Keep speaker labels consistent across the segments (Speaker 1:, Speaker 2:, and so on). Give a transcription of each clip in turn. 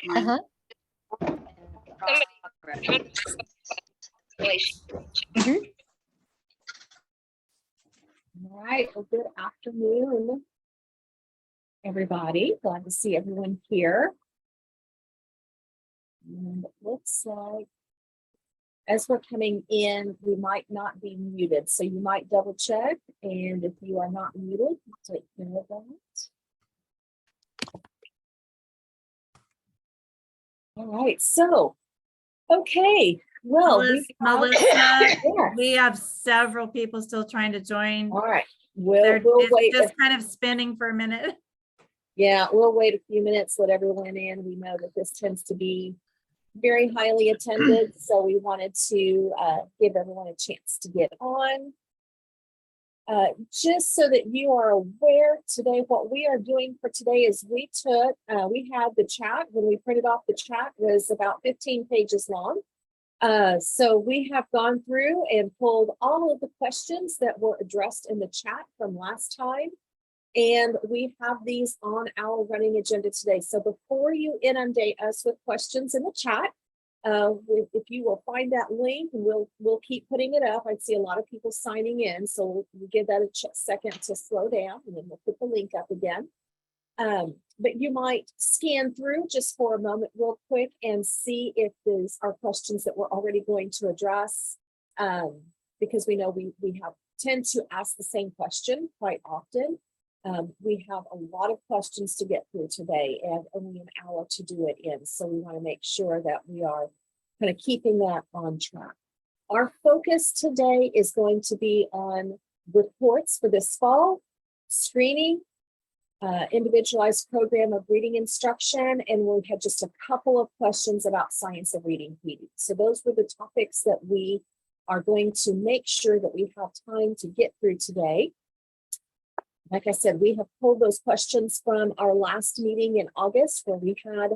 Speaker 1: Uh-huh. Mhm. All right. Well, good afternoon, everybody. Glad to see everyone here. And it looks like as we're coming in, we might not be muted. So you might double check. And if you are not muted, take care of that. All right. So, okay. Well,
Speaker 2: Melissa, we have several people still trying to join.
Speaker 1: All right.
Speaker 2: We'll wait. Just kind of spinning for a minute.
Speaker 1: Yeah, we'll wait a few minutes, let everyone in. We know that this tends to be very highly attended, so we wanted to give everyone a chance to get on. Just so that you are aware today, what we are doing for today is we had the chat, when we printed off the chat, was about 15 pages long. So we have gone through and pulled all of the questions that were addressed in the chat from last time. And we have these on our running agenda today. So before you inundate us with questions in the chat, if you will find that link, we'll keep putting it up. I'd see a lot of people signing in, so we'll give that a second to slow down, and then we'll put the link up again. But you might scan through just for a moment real quick and see if these are questions that we're already going to address, because we know we tend to ask the same question quite often. We have a lot of questions to get through today and only an hour to do it in. So we want to make sure that we are kind of keeping that on track. Our focus today is going to be on reports for this fall, screening, individualized program of reading instruction, and we had just a couple of questions about science of reading PD. So those were the topics that we are going to make sure that we have time to get through today. Like I said, we have pulled those questions from our last meeting in August, where we had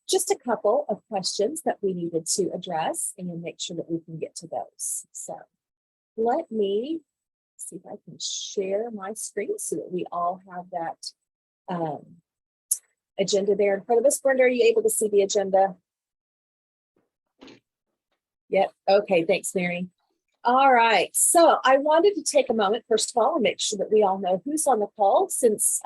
Speaker 1: just a couple of questions that we needed to address and make sure that we can get to those. So let me see if I can share my screen so that we all have that agenda there in front of us. Brenda, are you able to see the agenda? Yep. Okay. Thanks, Mary. All right, so I wanted to take a moment, first of all, and make sure that we all know who's on the call, since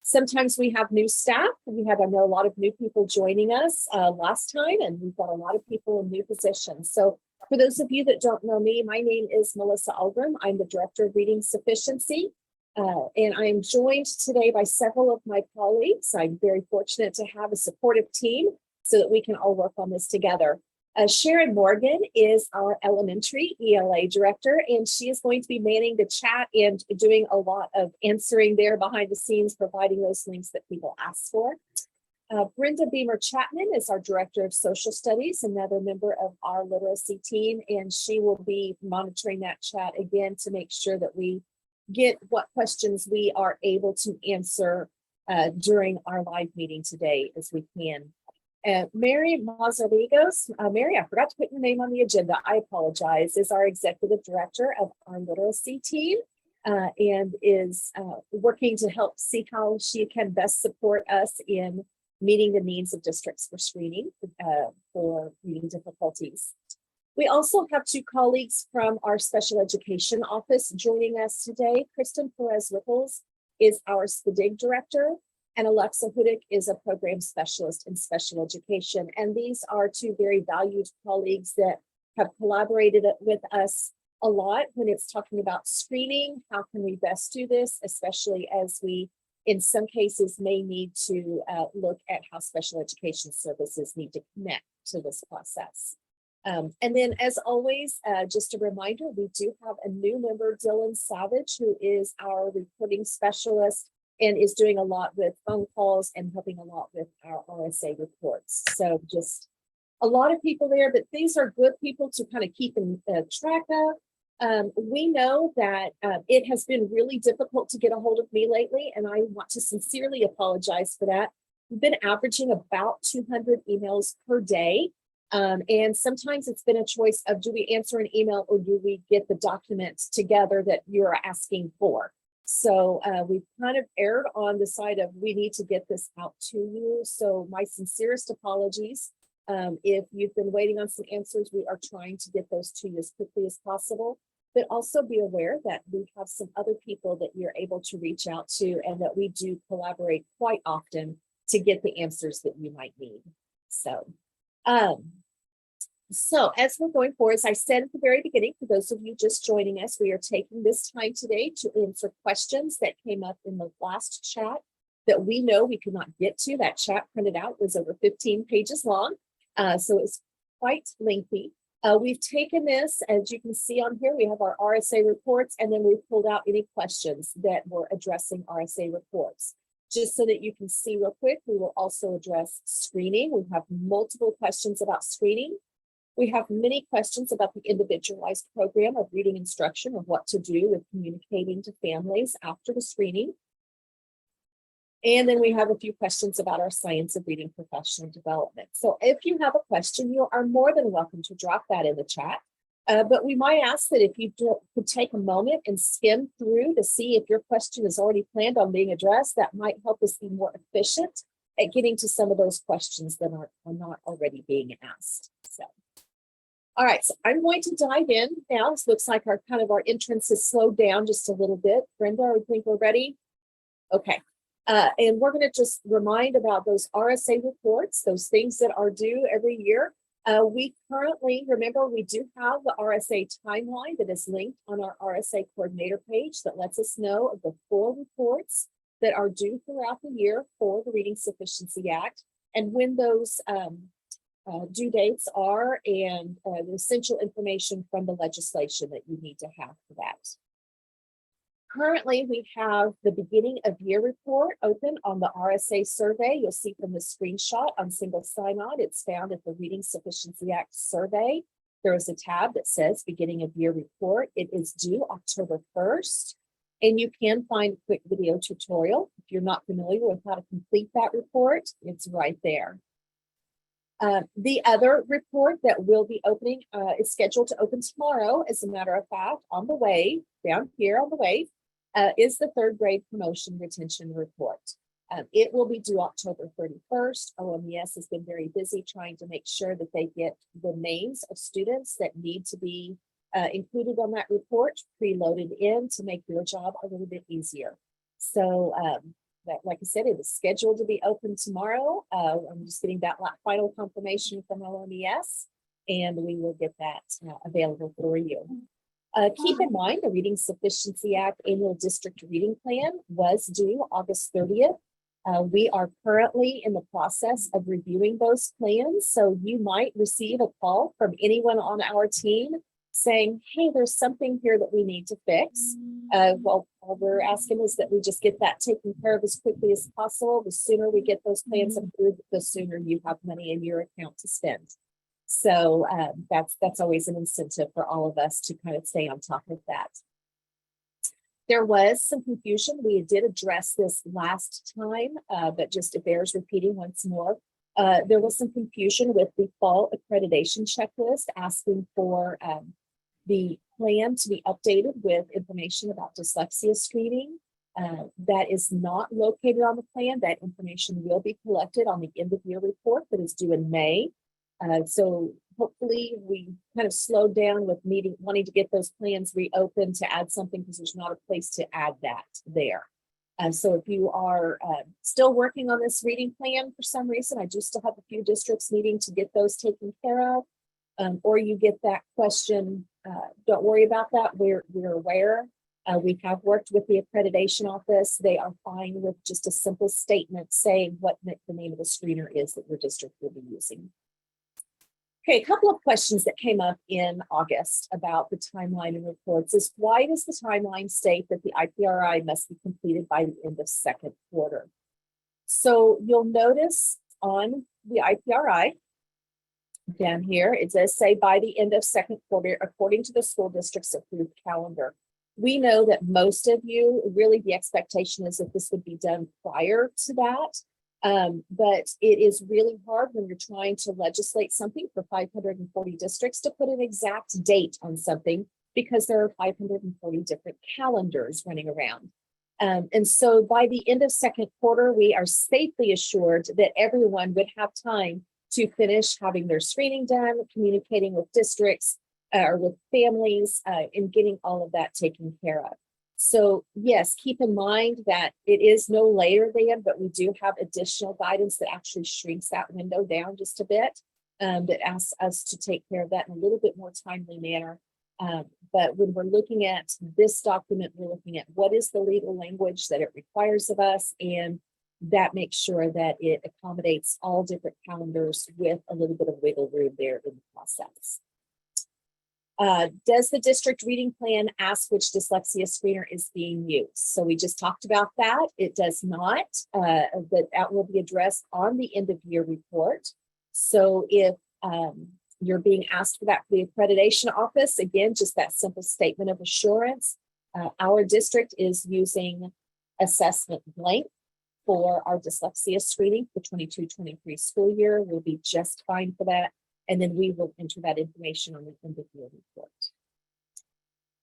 Speaker 1: sometimes we have new staff. I know a lot of new people joining us last time, and we've got a lot of people in new positions. So for those of you that don't know me, my name is Melissa Algrim. I'm the Director of Reading Sufficiency, and I am joined today by several of my colleagues. I'm very fortunate to have a supportive team so that we can all work on this together. Sharon Morgan is our elementary ELA director, and she is going to be manning the chat and doing a lot of answering there behind the scenes, providing those links that people ask for. Brenda Beamer Chapman is our director of social studies, another member of our literacy team, and she will be monitoring that chat again to make sure that we get what questions we are able to answer during our live meeting today as we can. Mary Mazarigos, Mary, I forgot to put your name on the agenda. I apologize, is our executive director of our literacy team and is working to help see how she can best support us in meeting the needs of districts for screening for reading difficulties. We also have two colleagues from our special education office joining us today. Kristen Perez-Ripples is our SPEDIG director, and Alexa Hudick is a program specialist in special education. And these are two very valued colleagues that have collaborated with us a lot when it's talking about screening. How can we best do this, especially as we, in some cases, may need to look at how special education services need to connect to this process. And then, as always, just a reminder, we do have a new member, Dylan Savage, who is our reporting specialist and is doing a lot with phone calls and helping a lot with our RSA reports. So just a lot of people there, but these are good people to kind of keep in track of. We know that it has been really difficult to get a hold of me lately, and I want to sincerely apologize for that. We've been averaging about 200 emails per day. And sometimes it's been a choice of, do we answer an email or do we get the documents together that you're asking for? So we've kind of erred on the side of we need to get this out to you. So my sincerest apologies. If you've been waiting on some answers, we are trying to get those to you as quickly as possible. But also be aware that we have some other people that you're able to reach out to, and that we do collaborate quite often to get the answers that you might need. So as we're going forward, as I said at the very beginning, for those of you just joining us, we are taking this time today to answer questions that came up in the last chat that we know we could not get to. That chat printed out was over 15 pages long, so it's quite lengthy. We've taken this, as you can see on here, we have our RSA reports, and then we've pulled out any questions that were addressing RSA reports. Just so that you can see real quick, we will also address screening. We have multiple questions about screening. We have many questions about the individualized program of reading instruction, of what to do with communicating to families after the screening. And then we have a few questions about our science of reading professional development. So if you have a question, you are more than welcome to drop that in the chat. But we might ask that if you could take a moment and skim through to see if your question is already planned on being addressed, that might help us be more efficient at getting to some of those questions that are not already being asked. So, all right, so I'm going to dive in now. This looks like our entrance has slowed down just a little bit. Brenda, I think we're ready. Okay. And we're going to just remind about those RSA reports, those things that are due every year. We currently, remember, we do have the RSA timeline that is linked on our RSA coordinator page that lets us know of the 4 reports that are due throughout the year for the Reading Sufficiency Act, and when those due dates are, and the essential information from the legislation that you need to have for that. Currently, we have the beginning of year report open on the RSA survey. You'll see from the screenshot on single sign-on, it's found at the Reading Sufficiency Act survey. There is a tab that says beginning of year report. It is due October 1st, and you can find a quick video tutorial. If you're not familiar with how to complete that report, it's right there. The other report that will be opening is scheduled to open tomorrow, as a matter of fact, on the way, down here on the way, is the 3rd grade promotion retention report. It will be due October 31st. OMES has been very busy trying to make sure that they get the names of students that need to be included on that report preloaded in to make your job a little bit easier. So that, like I said, it is scheduled to be open tomorrow. I'm just getting that final confirmation from OMES, and we will get that available for you. Keep in mind, the Reading Sufficiency Act Annual District Reading Plan was due August 30th. We are currently in the process of reviewing those plans, so you might receive a call from anyone on our team saying, hey, there's something here that we need to fix. Well, all we're asking is that we just get that taken care of as quickly as possible. The sooner we get those plans approved, the sooner you have money in your account to spend. So that's always an incentive for all of us to kind of stay on top of that. There was some confusion. We did address this last time, but just it bears repeating once more. There was some confusion with the fall accreditation checklist asking for the plan to be updated with information about dyslexia screening. That is not located on the plan. That information will be collected on the end of year report that is due in May. So hopefully we kind of slowed down with wanting to get those plans reopened to add something, because there's not a place to add that there. So if you are still working on this reading plan for some reason, I do still have a few districts needing to get those taken care of, or you get that question, don't worry about that. We're aware. We have worked with the accreditation office. They are fine with just a simple statement saying what the name of the screener is that your district will be using. Okay, a couple of questions that came up in August about the timeline and reports is, why does the timeline state that the IPRI must be completed by the end of 2nd quarter? So you'll notice on the IPRI down here, it does say by the end of 2nd quarter, according to the school district's approved calendar. We know that most of you, really the expectation is that this would be done prior to that. But it is really hard when you're trying to legislate something for 540 districts to put an exact date on something, because there are 540 different calendars running around. And so by the end of second quarter, we are safely assured that everyone would have time to finish having their screening done, communicating with districts or with families, and getting all of that taken care of. So yes, keep in mind that it is no later than, but we do have additional guidance that actually shrinks that window down just a bit, that asks us to take care of that in a little bit more timely manner. But when we're looking at this document, we're looking at what is the legal language that it requires of us, and that makes sure that it accommodates all different calendars with a little bit of wiggle room there in the process. Does the district reading plan ask which dyslexia screener is being used? So we just talked about that. It does not, but that will be addressed on the end of year report. So if you're being asked for that for the accreditation office, again, just that simple statement of assurance. Our district is using assessment blank for our dyslexia screening for 22-23 school year. We'll be just fine for that. And then we will enter that information on the end of year report.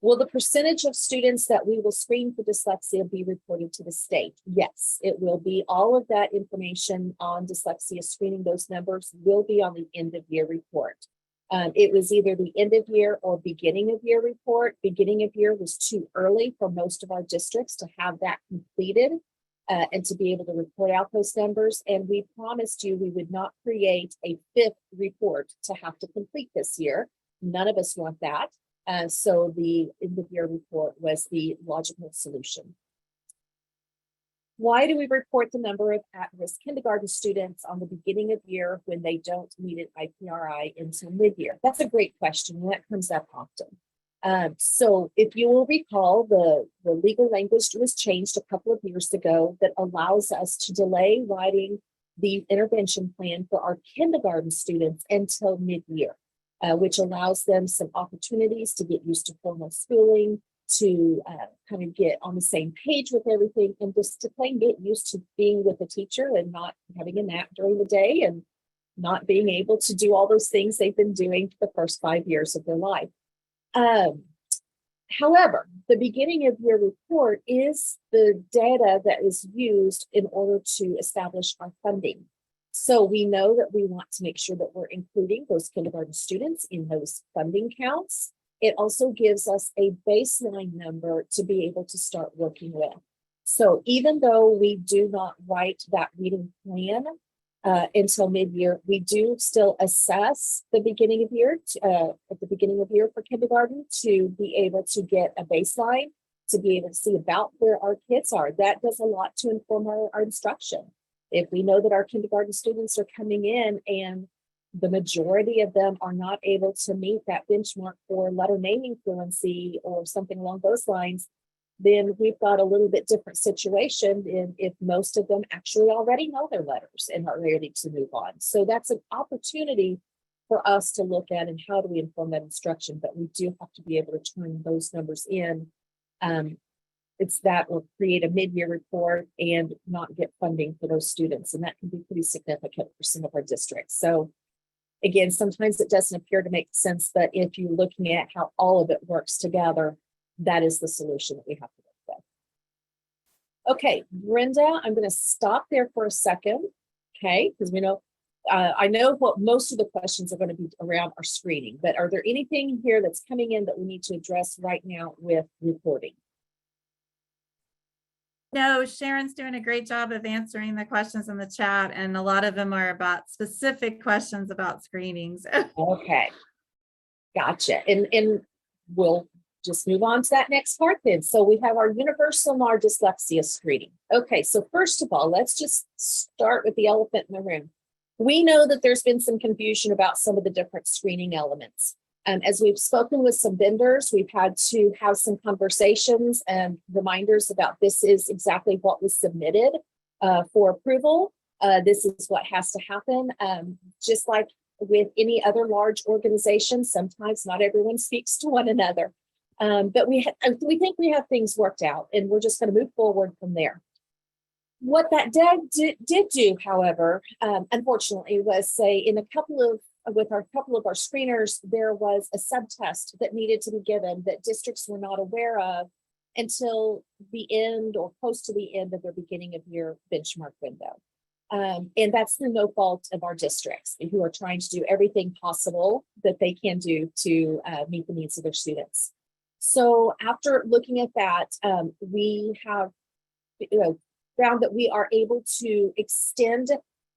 Speaker 1: Will the percentage of students that we will screen for dyslexia be reported to the state? Yes, it will be. All of that information on dyslexia screening, those numbers will be on the end of year report. It was either the end of year or beginning of year report. Beginning of year was too early for most of our districts to have that completed and to be able to report out those numbers. And we promised you we would not create a fifth report to have to complete this year. None of us want that. So the end of year report was the logical solution. Why do we report the number of at-risk kindergarten students on the beginning of year when they don't meet an IPRI until mid-year? That's a great question, and that comes up often. So if you will recall, the legal language was changed a couple of years ago that allows us to delay writing the intervention plan for our kindergarten students until mid-year, which allows them some opportunities to get used to formal schooling, to kind of get on the same page with everything, and just to plain get used to being with a teacher and not having a nap during the day and not being able to do all those things they've been doing for the first 5 years of their life. However, the beginning of year report is the data that is used in order to establish our funding. So we know that we want to make sure that we're including those kindergarten students in those funding counts. It also gives us a baseline number to be able to start working with. So even though we do not write that reading plan until mid-year, we do still assess the beginning of year at the beginning of year for kindergarten to be able to get a baseline, to be able to see about where our kids are. That does a lot to inform our instruction. If we know that our kindergarten students are coming in and the majority of them are not able to meet that benchmark for letter naming fluency or something along those lines, then we've got a little bit different situation than if most of them actually already know their letters and are ready to move on. So that's an opportunity for us to look at and how do we inform that instruction, but we do have to be able to turn those numbers in. It's that or create a mid-year report and not get funding for those students. And that can be pretty significant for some of our districts. So again, sometimes it doesn't appear to make sense, but if you're looking at how all of it works together, that is the solution that we have to work with. Okay, Brenda, I'm going to stop there for a second, okay? Because we know, I know what most of the questions are going to be around our screening, but are there anything here that's coming in that we need to address right now with reporting?
Speaker 2: No, Sharon's doing a great job of answering the questions in the chat, and a lot of them are about specific questions about screenings.
Speaker 1: Okay, gotcha. And we'll just move on to that next part then. So we have our universal and our dyslexia screening. Okay, so first of all, let's just start with the elephant in the room. We know that there's been some confusion about some of the different screening elements. As we've spoken with some vendors, we've had to have some conversations and reminders about this is exactly what was submitted for approval. This is what has to happen. Just like with any other large organization, sometimes not everyone speaks to one another. But we think we have things worked out, and we're just going to move forward from there. What that did do, however, unfortunately, was say in a couple of our screeners, there was a subtest that needed to be given that districts were not aware of until the end or close to the end of their beginning of year benchmark window. And that's through no fault of our districts, who are trying to do everything possible that they can do to meet the needs of their students. So after looking at that, we have found that we are able to extend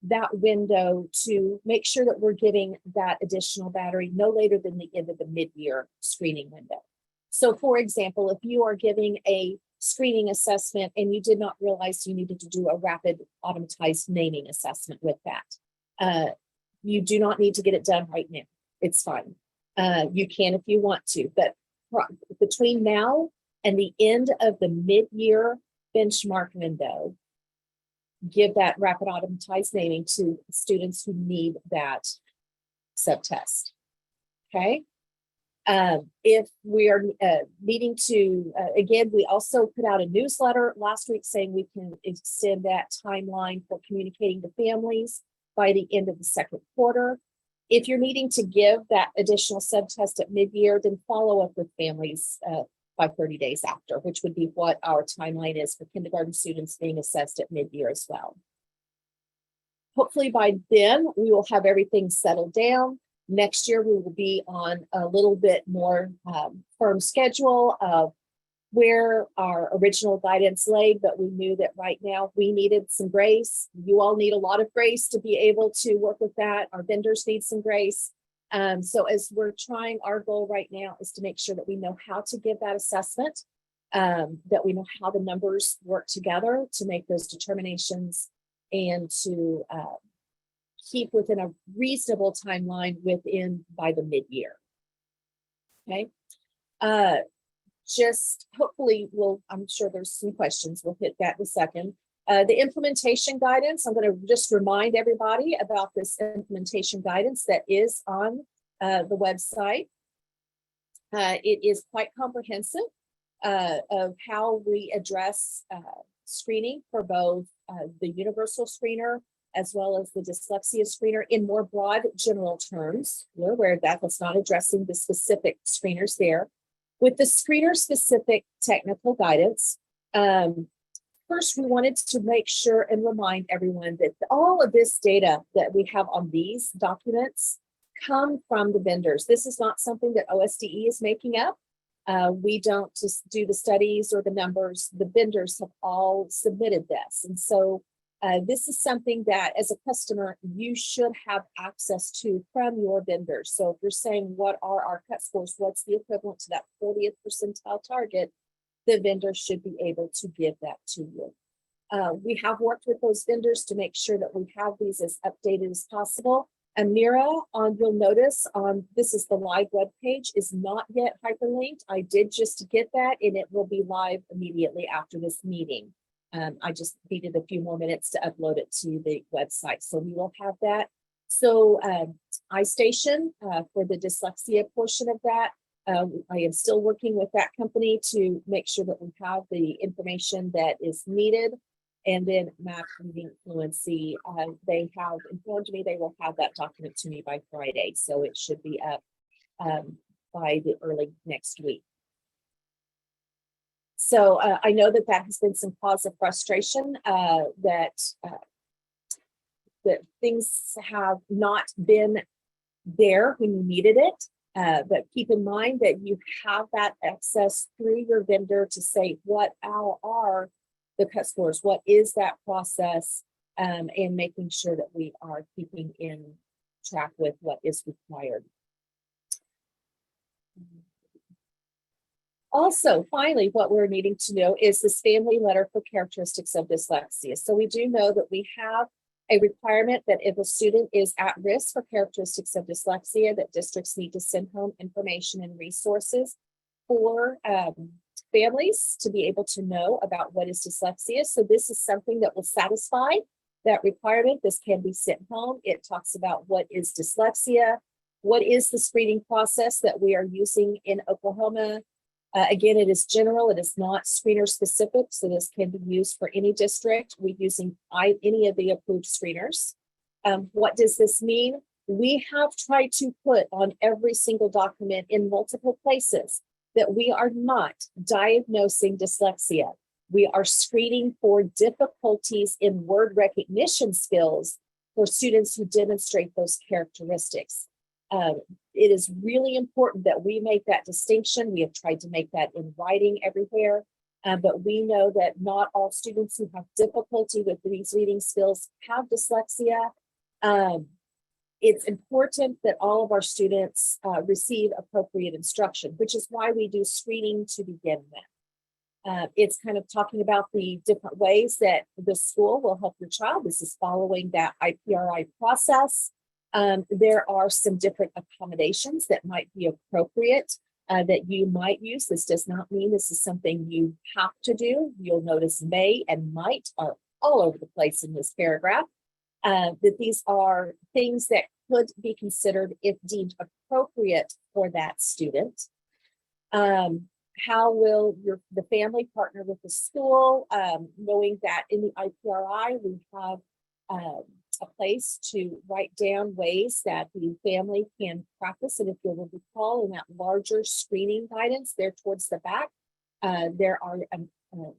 Speaker 1: that window to make sure that we're giving that additional battery no later than the end of the mid-year screening window. So for example, if you are giving a screening assessment and you did not realize you needed to do a rapid automatized naming assessment with that, you do not need to get it done right now. It's fine. You can if you want to, but between now and the end of the mid-year benchmark window, give that rapid automatized naming to students who need that subtest. Okay. If we are needing to, again, we also put out a newsletter last week saying we can extend that timeline for communicating to families by the end of the second quarter. If you're needing to give that additional subtest at mid-year, then follow up with families by 30 days after, which would be what our timeline is for kindergarten students being assessed at mid-year as well. Hopefully by then we will have everything settled down. Next year we will be on a little bit more firm schedule of where our original guidance lay, but we knew that right now we needed some grace. You all need a lot of grace to be able to work with that. Our vendors need some grace. So as we're trying, our goal right now is to make sure that we know how to give that assessment, that we know how the numbers work together to make those determinations and to keep within a reasonable timeline within by the mid-year. Okay. Just hopefully I'm sure there's some questions. We'll hit that in a second. The implementation guidance, I'm going to just remind everybody about this implementation guidance that is on the website. It is quite comprehensive of how we address screening for both the universal screener as well as the dyslexia screener in more broad general terms. We're aware of that. That's not addressing the specific screeners there. With the screener specific technical guidance, first, we wanted to make sure and remind everyone that all of this data that we have on these documents come from the vendors. This is not something that OSDE is making up. We don't just do the studies or the numbers. The vendors have all submitted this. And so this is something that as a customer, you should have access to from your vendors. So if you're saying, what are our cut scores? What's the equivalent to that 40th percentile target? The vendor should be able to give that to you. We have worked with those vendors to make sure that we have these as updated as possible. Amira, you'll notice this is the live web page, is not yet hyperlinked. I did just get that, and it will be live immediately after this meeting. I just needed a few more minutes to upload it to the website, so we will have that. So iStation for the dyslexia portion of that, I am still working with that company to make sure that we have the information that is needed. And then Math Reading Fluency, they have informed me they will have that document to me by Friday. So it should be up by the early next week. So I know that that has been some cause of frustration, that things have not been there when you needed it. But keep in mind that you have that access through your vendor to say what are the cut scores, what is that process, and making sure that we are keeping in track with what is required. Also, finally, what we're needing to know is this family letter for characteristics of dyslexia. So we do know that we have a requirement that if a student is at risk for characteristics of dyslexia, that districts need to send home information and resources for families to be able to know about what is dyslexia. So this is something that will satisfy that requirement. This can be sent home. It talks about what is dyslexia, what is the screening process that we are using in Oklahoma. Again, it is general, it is not screener specific, so this can be used for any district. We're using any of the approved screeners. What does this mean? We have tried to put on every single document in multiple places that we are not diagnosing dyslexia. We are screening for difficulties in word recognition skills for students who demonstrate those characteristics. It is really important that we make that distinction. We have tried to make that in writing everywhere, but we know that not all students who have difficulty with these reading skills have dyslexia. It's important that all of our students receive appropriate instruction, which is why we do screening to begin with. It's kind of talking about the different ways that the school will help your child. This is following that IPRI process. There are some different accommodations that might be appropriate that you might use. This does not mean this is something you have to do. You'll notice may and might are all over the place in this paragraph. That these are things that could be considered if deemed appropriate for that student. How will the family partner with the school, knowing that in the IPRI we have a place to write down ways that the family can practice. And if you'll recall in that larger screening guidance there towards the back, there are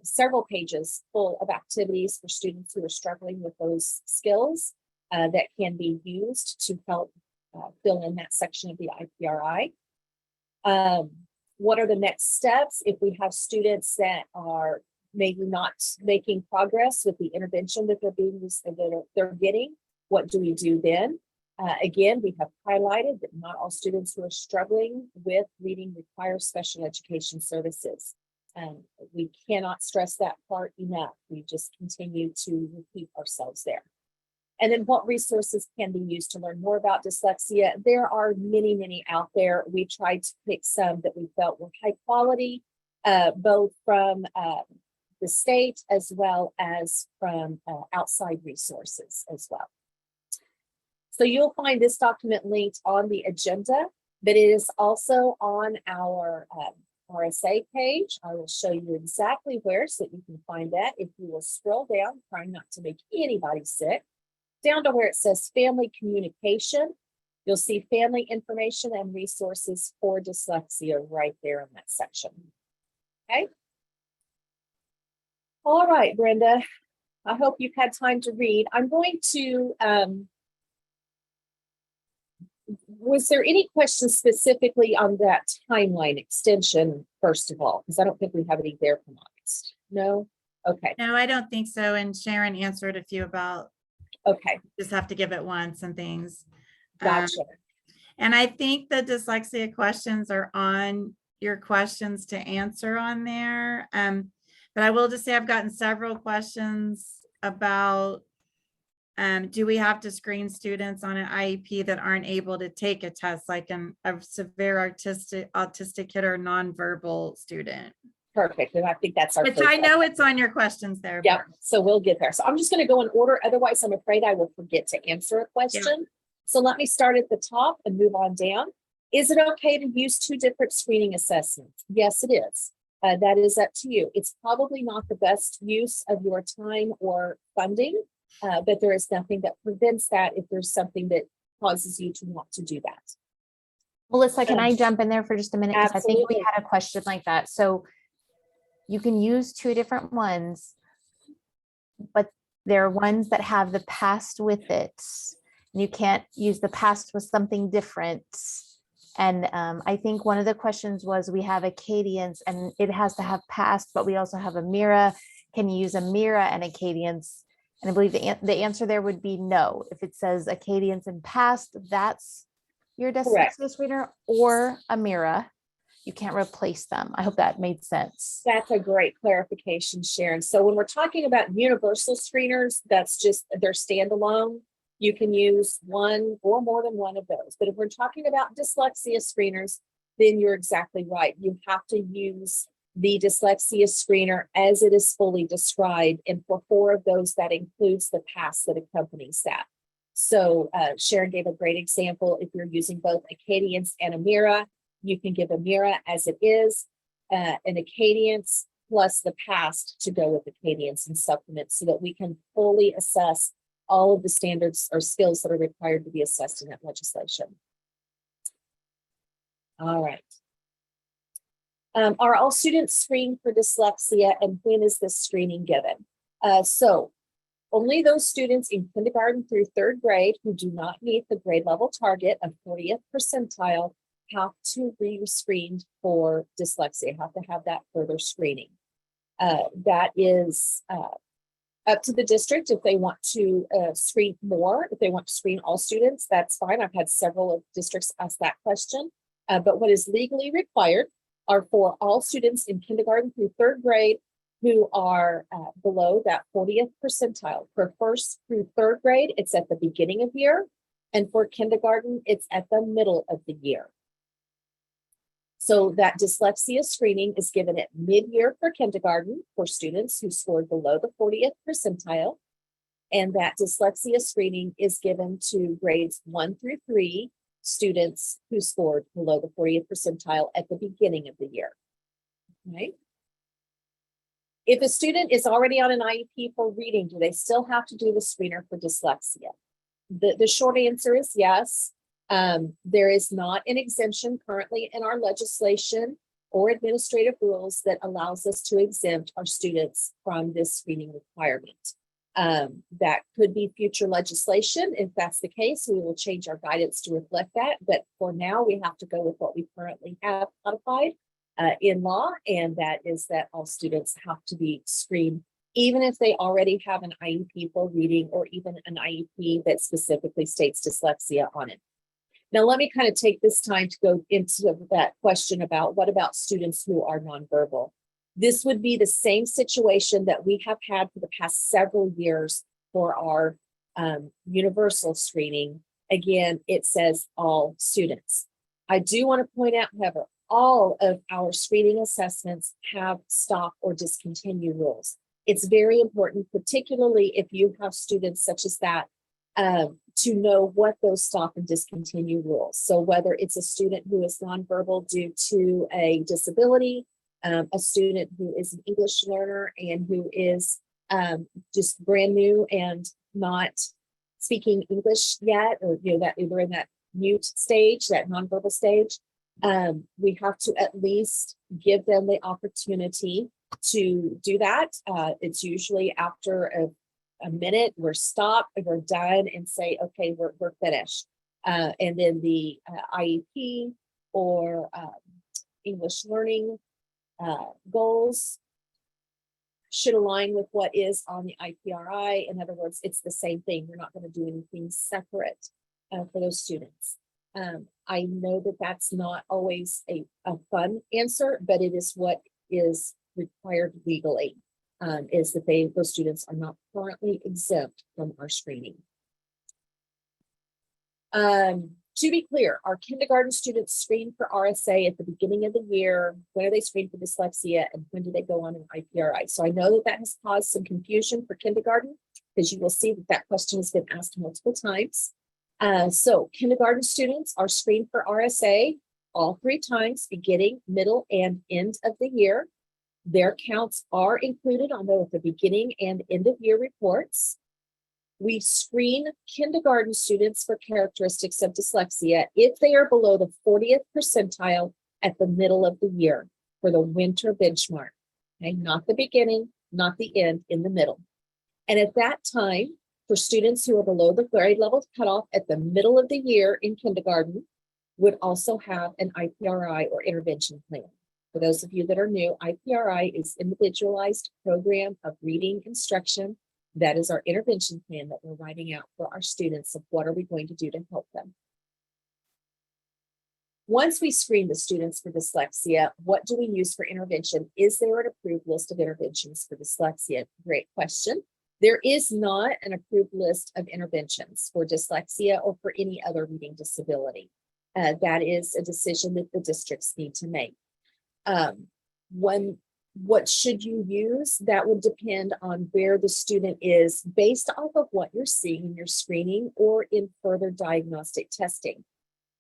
Speaker 1: several pages full of activities for students who are struggling with those skills that can be used to help fill in that section of the IPRI. What are the next steps if we have students that are maybe not making progress with the intervention that they're getting? What do we do then? Again, we have highlighted that not all students who are struggling with reading require special education services. We cannot stress that part enough. We just continue to repeat ourselves there. And then what resources can be used to learn more about dyslexia? There are many, many out there. We tried to pick some that we felt were high quality, both from the state as well as from outside resources as well. So you'll find this document linked on the agenda, but it is also on our RSA page. I will show you exactly where so that you can find that. If you will scroll down, trying not to make anybody sick, down to where it says family communication, you'll see family information and resources for dyslexia right there in that section. Okay. All right, Brenda, I hope you've had time to read. I'm going to, was there any questions specifically on that timeline extension, first of all? Because I don't think we have any there from August. No? Okay.
Speaker 2: No, I don't think so. And Sharon answered a few about,
Speaker 1: okay,
Speaker 2: just have to give it once and things.
Speaker 1: Gotcha.
Speaker 2: And I think the dyslexia questions are on your questions to answer on there. But I will just say I've gotten several questions about do we have to screen students on an IEP that aren't able to take a test, like a severe autistic kid or nonverbal student?
Speaker 1: Perfect. And I think that's our
Speaker 2: Which I know it's on your questions there.
Speaker 1: Yep. So we'll get there. So I'm just going to go in order. Otherwise, I'm afraid I will forget to answer a question. Yeah. So let me start at the top and move on down. Is it okay to use two different screening assessments? Yes, it is. That is up to you. It's probably not the best use of your time or funding, but there is nothing that prevents that if there's something that causes you to want to do that.
Speaker 3: Melissa, can I jump in there for just a minute? Because I think we had a question like that. So you can use two different ones, but there are ones that have the past with it. You can't use the past with something different. And I think one of the questions was, we have Acadians and it has to have past, but we also have a MIRA. Can you use a MIRA and Acadians? And I believe the answer there would be no. If it says Acadians in past, that's your dyslexia screener, or a MIRA. You can't replace them. I hope that made sense.
Speaker 1: That's a great clarification, Sharon. So when we're talking about universal screeners, that's just, they're standalone. You can use one or more than one of those. But if we're talking about dyslexia screeners, then you're exactly right. You have to use the dyslexia screener as it is fully described. And for 4 of those, that includes the past that accompanies that. So Sharon gave a great example. If you're using both Acadians and a MIRA, you can give a MIRA as it is, an Acadians plus the past to go with Acadians and supplements, so that we can fully assess all of the standards or skills that are required to be assessed in that legislation. All right. Are all students screened for dyslexia, and when is this screening given? So only those students in kindergarten through third grade who do not meet the grade level target of 40th percentile have to be screened for dyslexia, have to have that further screening. That is up to the district if they want to screen more. If they want to screen all students, that's fine. I've had several of districts ask that question. But what is legally required are for all students in kindergarten through third grade who are below that 40th percentile. For first through third grade, it's at the beginning of year. And for kindergarten, it's at the middle of the year. So that dyslexia screening is given at mid-year for kindergarten for students who scored below the 40th percentile. And that dyslexia screening is given to grades 1 through 3 students who scored below the 40th percentile at the beginning of the year. Okay. If a student is already on an IEP for reading, do they still have to do the screener for dyslexia? The short answer is yes. There is not an exemption currently in our legislation or administrative rules that allows us to exempt our students from this screening requirement. That could be future legislation. If that's the case, we will change our guidance to reflect that. But for now, we have to go with what we currently have codified in law, and that is that all students have to be screened, even if they already have an IEP for reading or even an IEP that specifically states dyslexia on it. Now, let me kind of take this time to go into that question about what about students who are nonverbal. This would be the same situation that we have had for the past several years for our universal screening. Again, it says all students. I do want to point out, however, all of our screening assessments have stop or discontinue rules. It's very important, particularly if you have students such as that, to know what those stop and discontinue rules. So whether it's a student who is nonverbal due to a disability, a student who is an English learner and who is just brand new and not speaking English yet, or that either in that mute stage, that nonverbal stage, we have to at least give them the opportunity to do that. It's usually after a minute, we're stopped, we're done, and say, okay, we're finished. And then the IEP or English learning goals should align with what is on the IPRI. In other words, it's the same thing. We're not going to do anything separate for those students. I know that that's not always a fun answer, but it is what is required legally, is that those students are not currently exempt from our screening. To be clear, our kindergarten students screened for RSA at the beginning of the year. When are they screened for dyslexia, and when do they go on an IPRI? So I know that that has caused some confusion for kindergarten, because you will see that that question has been asked multiple times. So kindergarten students are screened for RSA all 3 times, beginning, middle, and end of the year. Their counts are included on both the beginning and end of year reports. We screen kindergarten students for characteristics of dyslexia if they are below the 40th percentile at the middle of the year for the winter benchmark. Okay, not the beginning, not the end, in the middle. And at that time, for students who are below the grade level cutoff at the middle of the year in kindergarten, would also have an IPRI or intervention plan. For those of you that are new, IPRI is Individualized Program of Reading Instruction. That is our intervention plan that we're writing out for our students of what are we going to do to help them. Once we screen the students for dyslexia, what do we use for intervention? Is there an approved list of interventions for dyslexia? Great question. There is not an approved list of interventions for dyslexia or for any other reading disability. That is a decision that the districts need to make. What should you use? That would depend on where the student is based off of what you're seeing in your screening or in further diagnostic testing.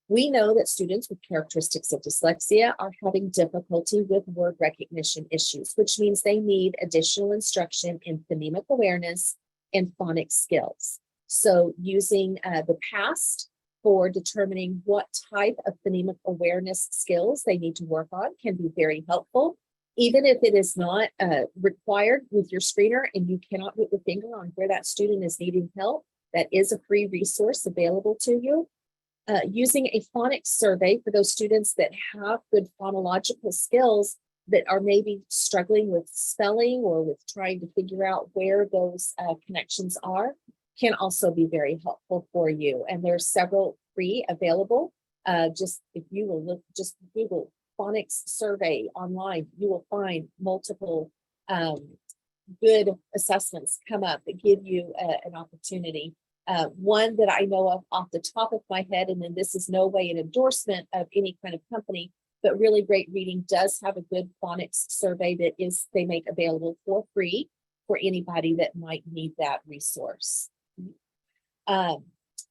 Speaker 1: We know that students with characteristics of dyslexia are having difficulty with word recognition issues, which means they need additional instruction in phonemic awareness and phonics skills. So using the past for determining what type of phonemic awareness skills they need to work on can be very helpful. Even if it is not required with your screener and you cannot put your finger on where that student is needing help, that is a free resource available to you. Using a phonics survey for those students that have good phonological skills that are maybe struggling with spelling or with trying to figure out where those connections are can also be very helpful for you. And there's several free available. Just if you will look, just Google phonics survey online, you will find multiple good assessments come up that give you an opportunity. One that I know of off the top of my head, and then this is no way an endorsement of any kind of company, but Really Great Reading does have a good phonics survey that they make available for free for anybody that might need that resource.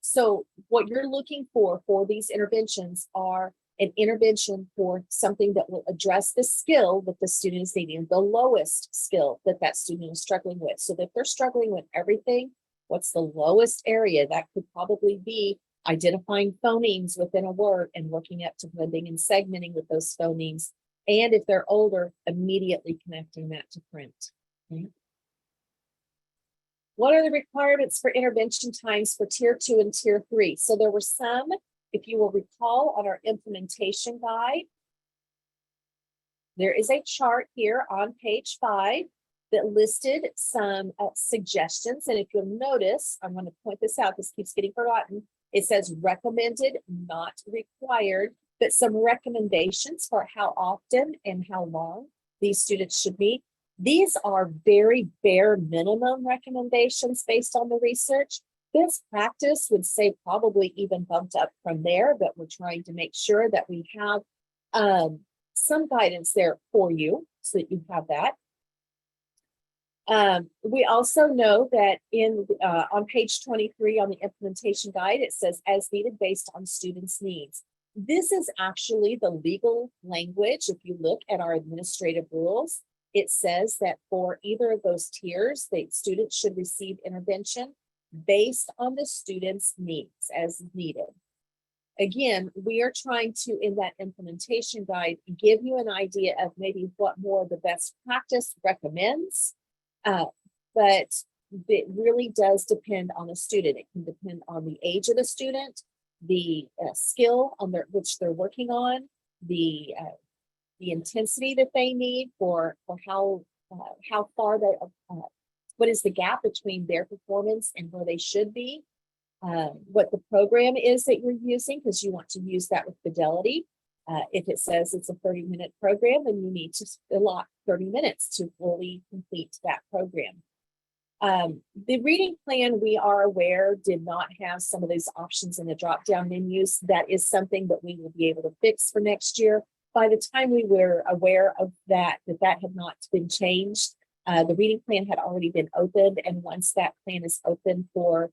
Speaker 1: So what you're looking for these interventions are an intervention for something that will address the skill that the student is needing, the lowest skill that that student is struggling with. So that they're struggling with everything, what's the lowest area? That could probably be identifying phonemes within a word and working up to blending and segmenting with those phonemes. And if they're older, immediately connecting that to print. Okay. What are the requirements for intervention times for tier 2 and tier 3? So there were some, if you will recall, on our implementation guide. There is a chart here on page 5 that listed some suggestions. And if you'll notice, I'm going to point this out, this keeps getting forgotten. It says recommended, not required, but some recommendations for how often and how long these students should meet. These are very bare minimum recommendations based on the research. Best practice would say probably even bumped up from there, but we're trying to make sure that we have some guidance there for you so that you have that. We also know that on page 23 on the implementation guide, it says as needed based on students' needs. This is actually the legal language. If you look at our administrative rules, it says that for either of those tiers, the students should receive intervention based on the student's needs as needed. Again, we are trying to, in that implementation guide, give you an idea of maybe what more the best practice recommends. But it really does depend on the student. It can depend on the age of the student, the skill on which they're working on, the intensity that they need for how far they, what is the gap between their performance and where they should be, what the program is that you're using, because you want to use that with fidelity. If it says it's a 30-minute program, then you need to allot 30 minutes to fully complete that program. The reading plan, we are aware, did not have some of those options in the drop-down menus. That is something that we will be able to fix for next year. By the time we were aware of that had not been changed, the reading plan had already been opened, and once that plan is open for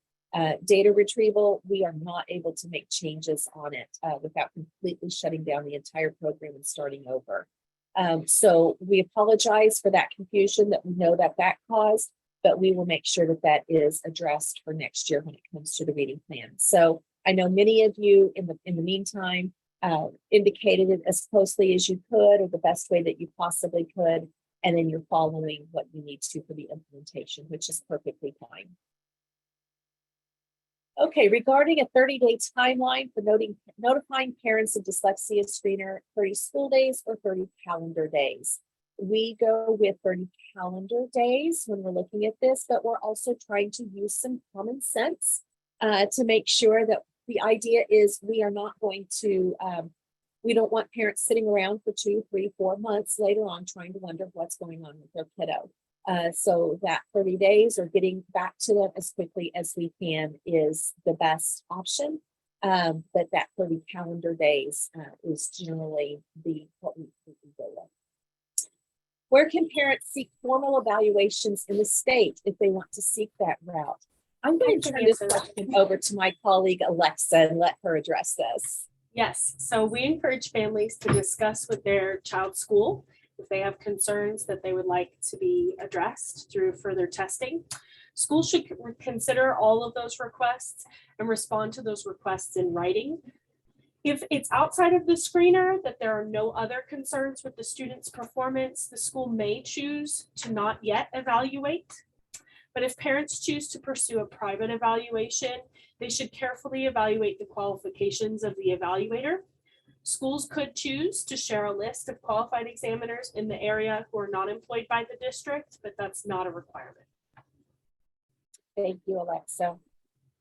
Speaker 1: data retrieval, we are not able to make changes on it without completely shutting down the entire program and starting over. So we apologize for that confusion that we know that caused, but we will make sure that that is addressed for next year when it comes to the reading plan. So I know many of you in the meantime indicated it as closely as you could or the best way that you possibly could, and then you're following what you need to for the implementation, which is perfectly fine. Okay, regarding a 30-day timeline for notifying parents of dyslexia screener, 30 school days or 30 calendar days. We go with 30 calendar days when we're looking at this, but we're also trying to use some common sense to make sure that the idea is we are not going to, we don't want parents sitting around for 2, 3, 4 months later on trying to wonder what's going on with their kiddo. So that 30 days or getting back to them as quickly as we can is the best option. But that 30 calendar days is generally what we go with. Where can parents seek formal evaluations in the state if they want to seek that route? I'm going to turn this question over to my colleague Alexa and let her address this.
Speaker 4: Yes, so we encourage families to discuss with their child's school if they have concerns that they would like to be addressed through further testing. Schools should consider all of those requests and respond to those requests in writing. If it's outside of the screener that there are no other concerns with the student's performance, the school may choose to not yet evaluate. But if parents choose to pursue a private evaluation, they should carefully evaluate the qualifications of the evaluator. Schools could choose to share a list of qualified examiners in the area who are not employed by the district, but that's not a requirement.
Speaker 1: Thank you, Alexa.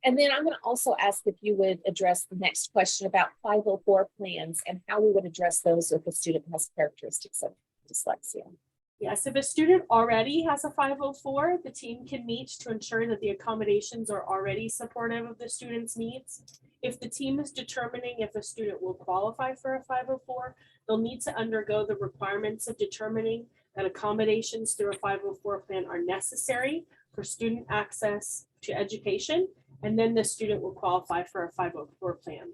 Speaker 1: And then I'm going to also ask if you would address the next question about 504 plans and how we would address those if a student has characteristics of dyslexia.
Speaker 4: Yes, if a student already has a 504, the team can meet to ensure that the accommodations are already supportive of the student's needs. If the team is determining if a student will qualify for a 504, they'll need to undergo the requirements of determining that accommodations through a 504 plan are necessary for student access to education, and then the student will qualify for a 504 plan.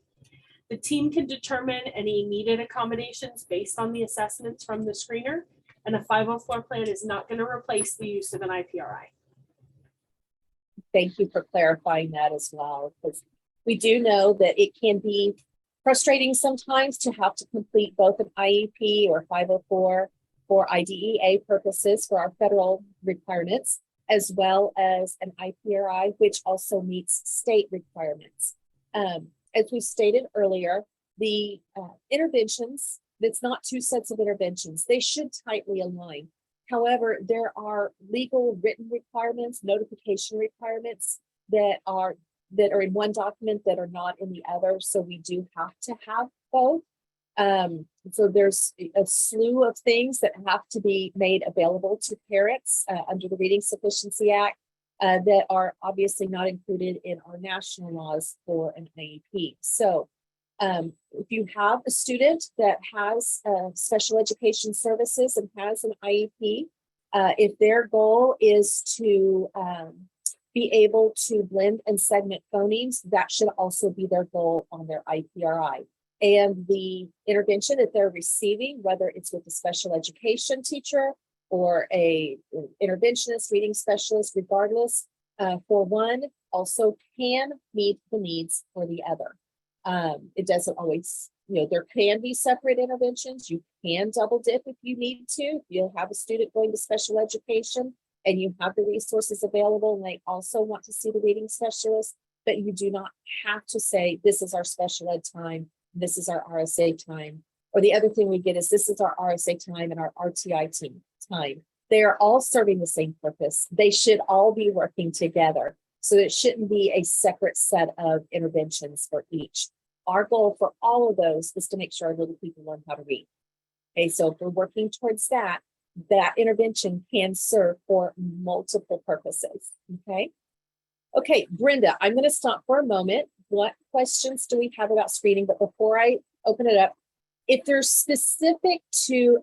Speaker 4: The team can determine any needed accommodations based on the assessments from the screener, and a 504 plan is not going to replace the use of an IPRI.
Speaker 1: Thank you for clarifying that as well, because we do know that it can be frustrating sometimes to have to complete both an IEP or 504 for IDEA purposes for our federal requirements, as well as an IPRI, which also meets state requirements. As we stated earlier, the interventions, it's not two sets of interventions. They should tightly align. However, there are legal written requirements, notification requirements that are in one document that are not in the other. So we do have to have both. So there's a slew of things that have to be made available to parents under the Reading Sufficiency Act that are obviously not included in our national laws for an IEP. So if you have a student that has special education services and has an IEP, if their goal is to be able to blend and segment phonemes, that should also be their goal on their IPRI. And the intervention that they're receiving, whether it's with a special education teacher or a interventionist, reading specialist, regardless, for one, also can meet the needs for the other. It doesn't always, there can be separate interventions. You can double dip if you need to. If you have a student going to special education and you have the resources available and they also want to see the reading specialist, but you do not have to say, this is our special ed time, this is our RSA time. Or the other thing we get is this is our RSA time and our RTI team time. They are all serving the same purpose. They should all be working together. So it shouldn't be a separate set of interventions for each. Our goal for all of those is to make sure our little people learn how to read. Okay, so if we're working towards that, that intervention can serve for multiple purposes. Okay, Brenda, I'm going to stop for a moment. What questions do we have about screening? But before I open it up, if they're specific to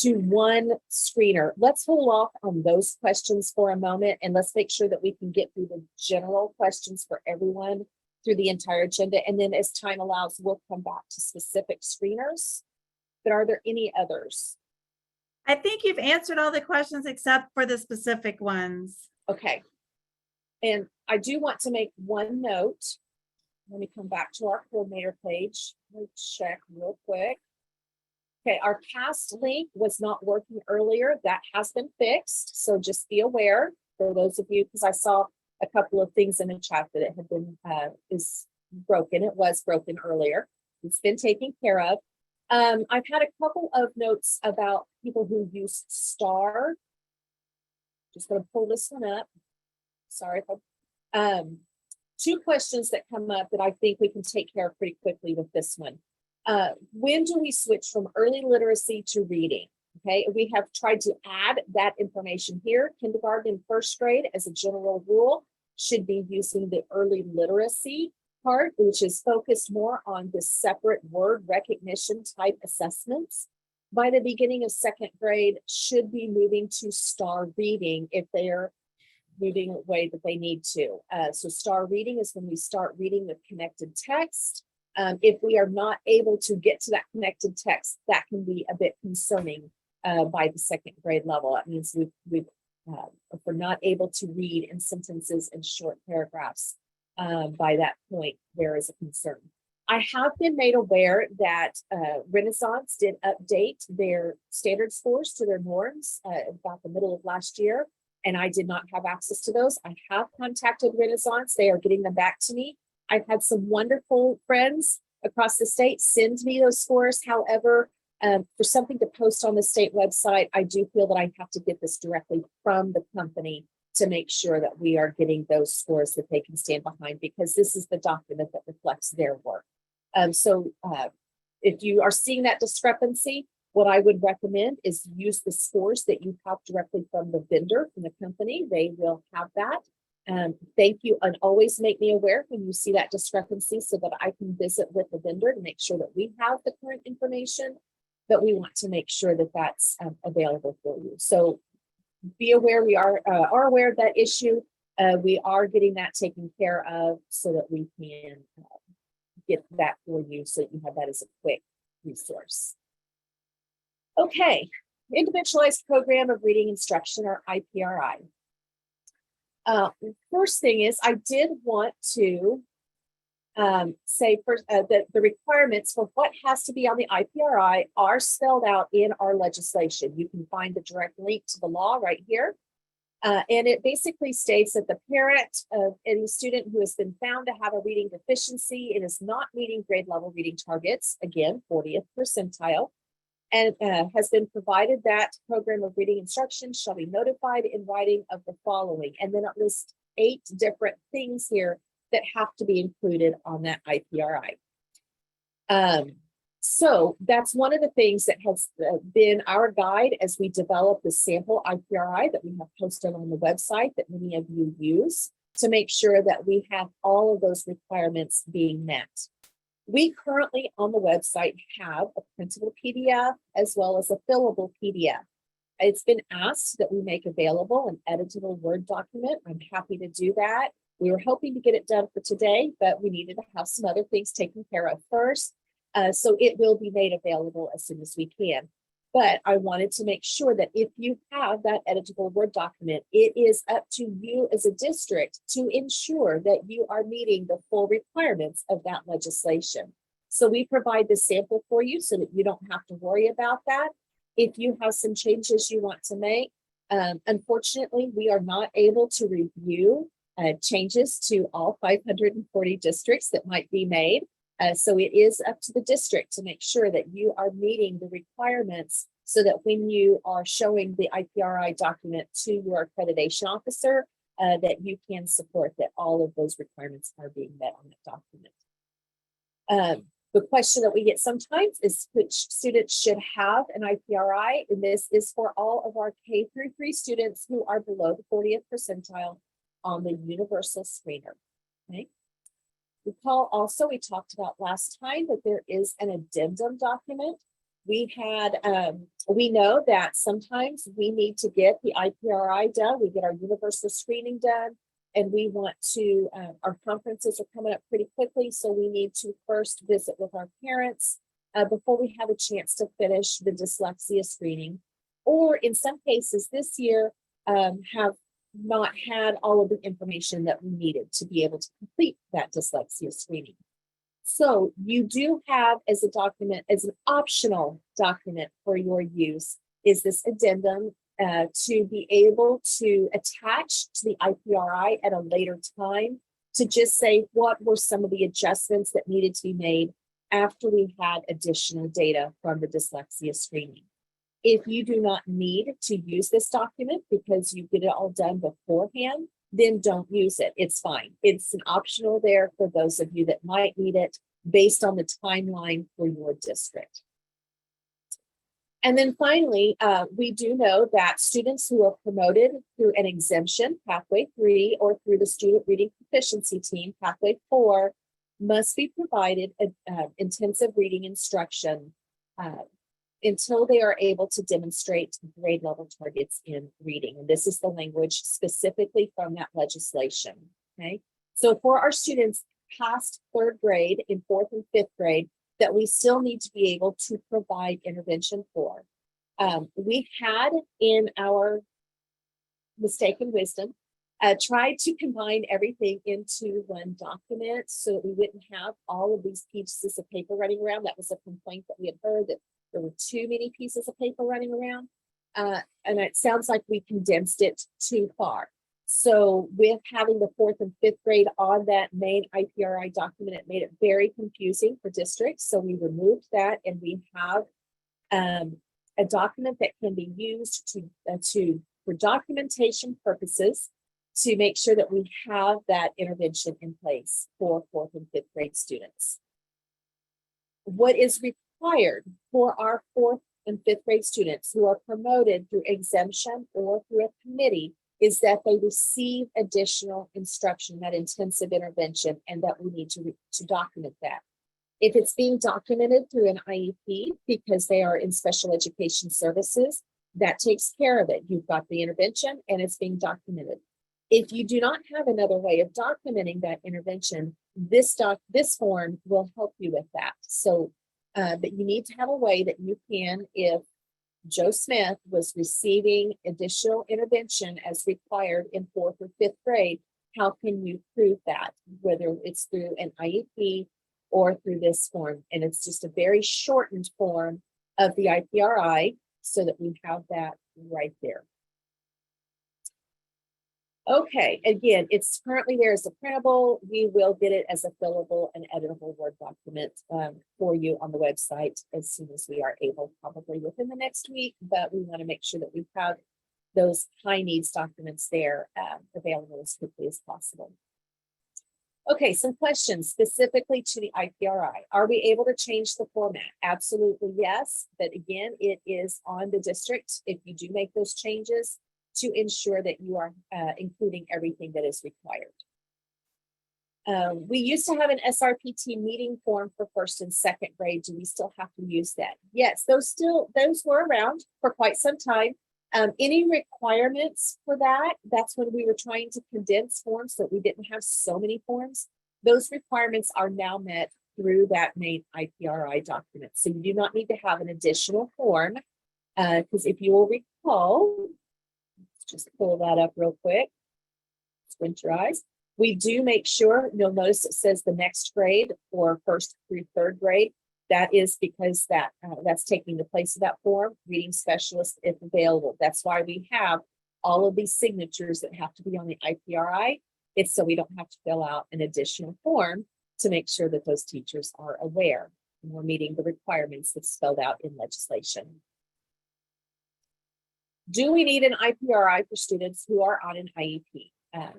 Speaker 1: one screener, let's hold off on those questions for a moment and let's make sure that we can get through the general questions for everyone through the entire agenda. And then as time allows, we'll come back to specific screeners. But are there any others?
Speaker 2: I think you've answered all the questions except for the specific ones.
Speaker 1: Okay. And I do want to make one note. Let me come back to our coordinator page. Let me check real quick. Okay, our cast link was not working earlier. That has been fixed. So just be aware for those of you, because I saw a couple of things in the chat that it had been is broken. It was broken earlier. It's been taken care of. I've had a couple of notes about people who use STAR. Just going to pull this one up. Sorry. Two questions that come up that I think we can take care of pretty quickly with this one. When do we switch from early literacy to reading? Okay, we have tried to add that information here. Kindergarten and first grade, as a general rule, should be using the early literacy part, which is focused more on the separate word recognition type assessments. By the beginning of second grade, should be moving to STAR reading if they are moving the way that they need to. So STAR reading is when we start reading with connected text. If we are not able to get to that connected text, that can be a bit concerning by the second grade level. That means we've for not able to read in sentences and short paragraphs by that point, there is a concern. I have been made aware that Renaissance did update their standard scores to their norms about the middle of last year, and I did not have access to those. I have contacted Renaissance. They are getting them back to me. I've had some wonderful friends across the state send me those scores. However, for something to post on the state website, I do feel that I have to get this directly from the company to make sure that we are getting those scores that they can stand behind, because this is the document that reflects their work. So if you are seeing that discrepancy, what I would recommend is use the scores that you have directly from the vendor, from the company. They will have that. Thank you, and always make me aware when you see that discrepancy so that I can visit with the vendor to make sure that we have the current information, but we want to make sure that that's available for you. So be aware, we are aware of that issue. We are getting that taken care of so that we can get that for you so that you have that as a quick resource. Okay, Individualized Program of Reading Instruction, or IPRI. First thing is, I did want to say first that the requirements for what has to be on the IPRI are spelled out in our legislation. You can find the direct link to the law right here. And it basically states that the parent of any student who has been found to have a reading deficiency and is not meeting grade level reading targets, again, 40th percentile, and has been provided that program of reading instruction shall be notified in writing of the following. And then it lists 8 different things here that have to be included on that IPRI. So that's one of the things that has been our guide as we develop the sample IPRI that we have posted on the website that many of you use to make sure that we have all of those requirements being met. We currently on the website have a printable PDF as well as a fillable PDF. It's been asked that we make available an editable Word document. I'm happy to do that. We were hoping to get it done for today, but we needed to have some other things taken care of first. So it will be made available as soon as we can. But I wanted to make sure that if you have that editable Word document, it is up to you as a district to ensure that you are meeting the full requirements of that legislation. So we provide the sample for you so that you don't have to worry about that. If you have some changes you want to make, unfortunately, we are not able to review changes to all 540 districts that might be made. So it is up to the district to make sure that you are meeting the requirements so that when you are showing the IPRI document to your accreditation officer, that you can support that all of those requirements are being met on that document. The question that we get sometimes is which students should have an IPRI, and this is for all of our K through 3 students who are below the 40th percentile on the universal screener. Okay. Recall also, we talked about last time that there is an addendum document. We know that sometimes we need to get the IPRI done. We get our universal screening done, and we want to, our conferences are coming up pretty quickly, so we need to first visit with our parents before we have a chance to finish the dyslexia screening. Or in some cases this year, have not had all of the information that we needed to be able to complete that dyslexia screening. So you do have as a document, as an optional document for your use, is this addendum to be able to attach to the IPRI at a later time to just say what were some of the adjustments that needed to be made after we had additional data from the dyslexia screening. If you do not need to use this document because you get it all done beforehand, then don't use it. It's fine. It's an optional there for those of you that might need it based on the timeline for your district. And then finally, we do know that students who are promoted through an exemption, Pathway 3, or through the Student Reading Proficiency Team, Pathway 4, must be provided intensive reading instruction until they are able to demonstrate grade level targets in reading. And this is the language specifically from that legislation, okay? So for our students past 3rd grade, in 4th and 5th grade, that we still need to be able to provide intervention for. We had in our mistaken wisdom, tried to combine everything into one document so that we wouldn't have all of these pieces of paper running around. That was a complaint that we had heard, that there were too many pieces of paper running around. And it sounds like we condensed it too far. So with having the 4th and 5th grade on that main IPRI document, it made it very confusing for districts. So we removed that, and we have a document that can be used for documentation purposes to make sure that we have that intervention in place for 4th and 5th grade students. What is required for our 4th and 5th grade students who are promoted through exemption or through a committee is that they receive additional instruction, that intensive intervention, and that we need to document that. If it's being documented through an IEP because they are in special education services, that takes care of it. You've got the intervention and it's being documented. If you do not have another way of documenting that intervention, this form will help you with that. So, but you need to have a way that you can, if Joe Smith was receiving additional intervention as required in 4th or 5th grade, how can you prove that? Whether it's through an IEP or through this form. And it's just a very shortened form of the IPRI so that we have that right there. Okay, again, it's currently there as a printable. We will get it as a fillable and editable Word document for you on the website as soon as we are able, probably within the next week, but we want to make sure that we have those high needs documents there available as quickly as possible. Okay, some questions specifically to the IPRI. Are we able to change the format? Absolutely, yes. But again, it is on the district if you do make those changes to ensure that you are including everything that is required. We used to have an SRPT meeting form for 1st and 2nd grade. Do we still have to use that? Yes, those were around for quite some time. Any requirements for that? That's when we were trying to condense forms so that we didn't have so many forms. Those requirements are now met through that main IPRI document. So you do not need to have an additional form because if you will recall, let's just pull that up real quick. Squint your eyes. We do make sure, you'll notice it says the next grade for 1st through 3rd grade. That is because that's taking the place of that form, reading specialist if available. That's why we have all of these signatures that have to be on the IPRI. It's so we don't have to fill out an additional form to make sure that those teachers are aware and we're meeting the requirements that's spelled out in legislation. Do we need an IPRI for students who are on an IEP?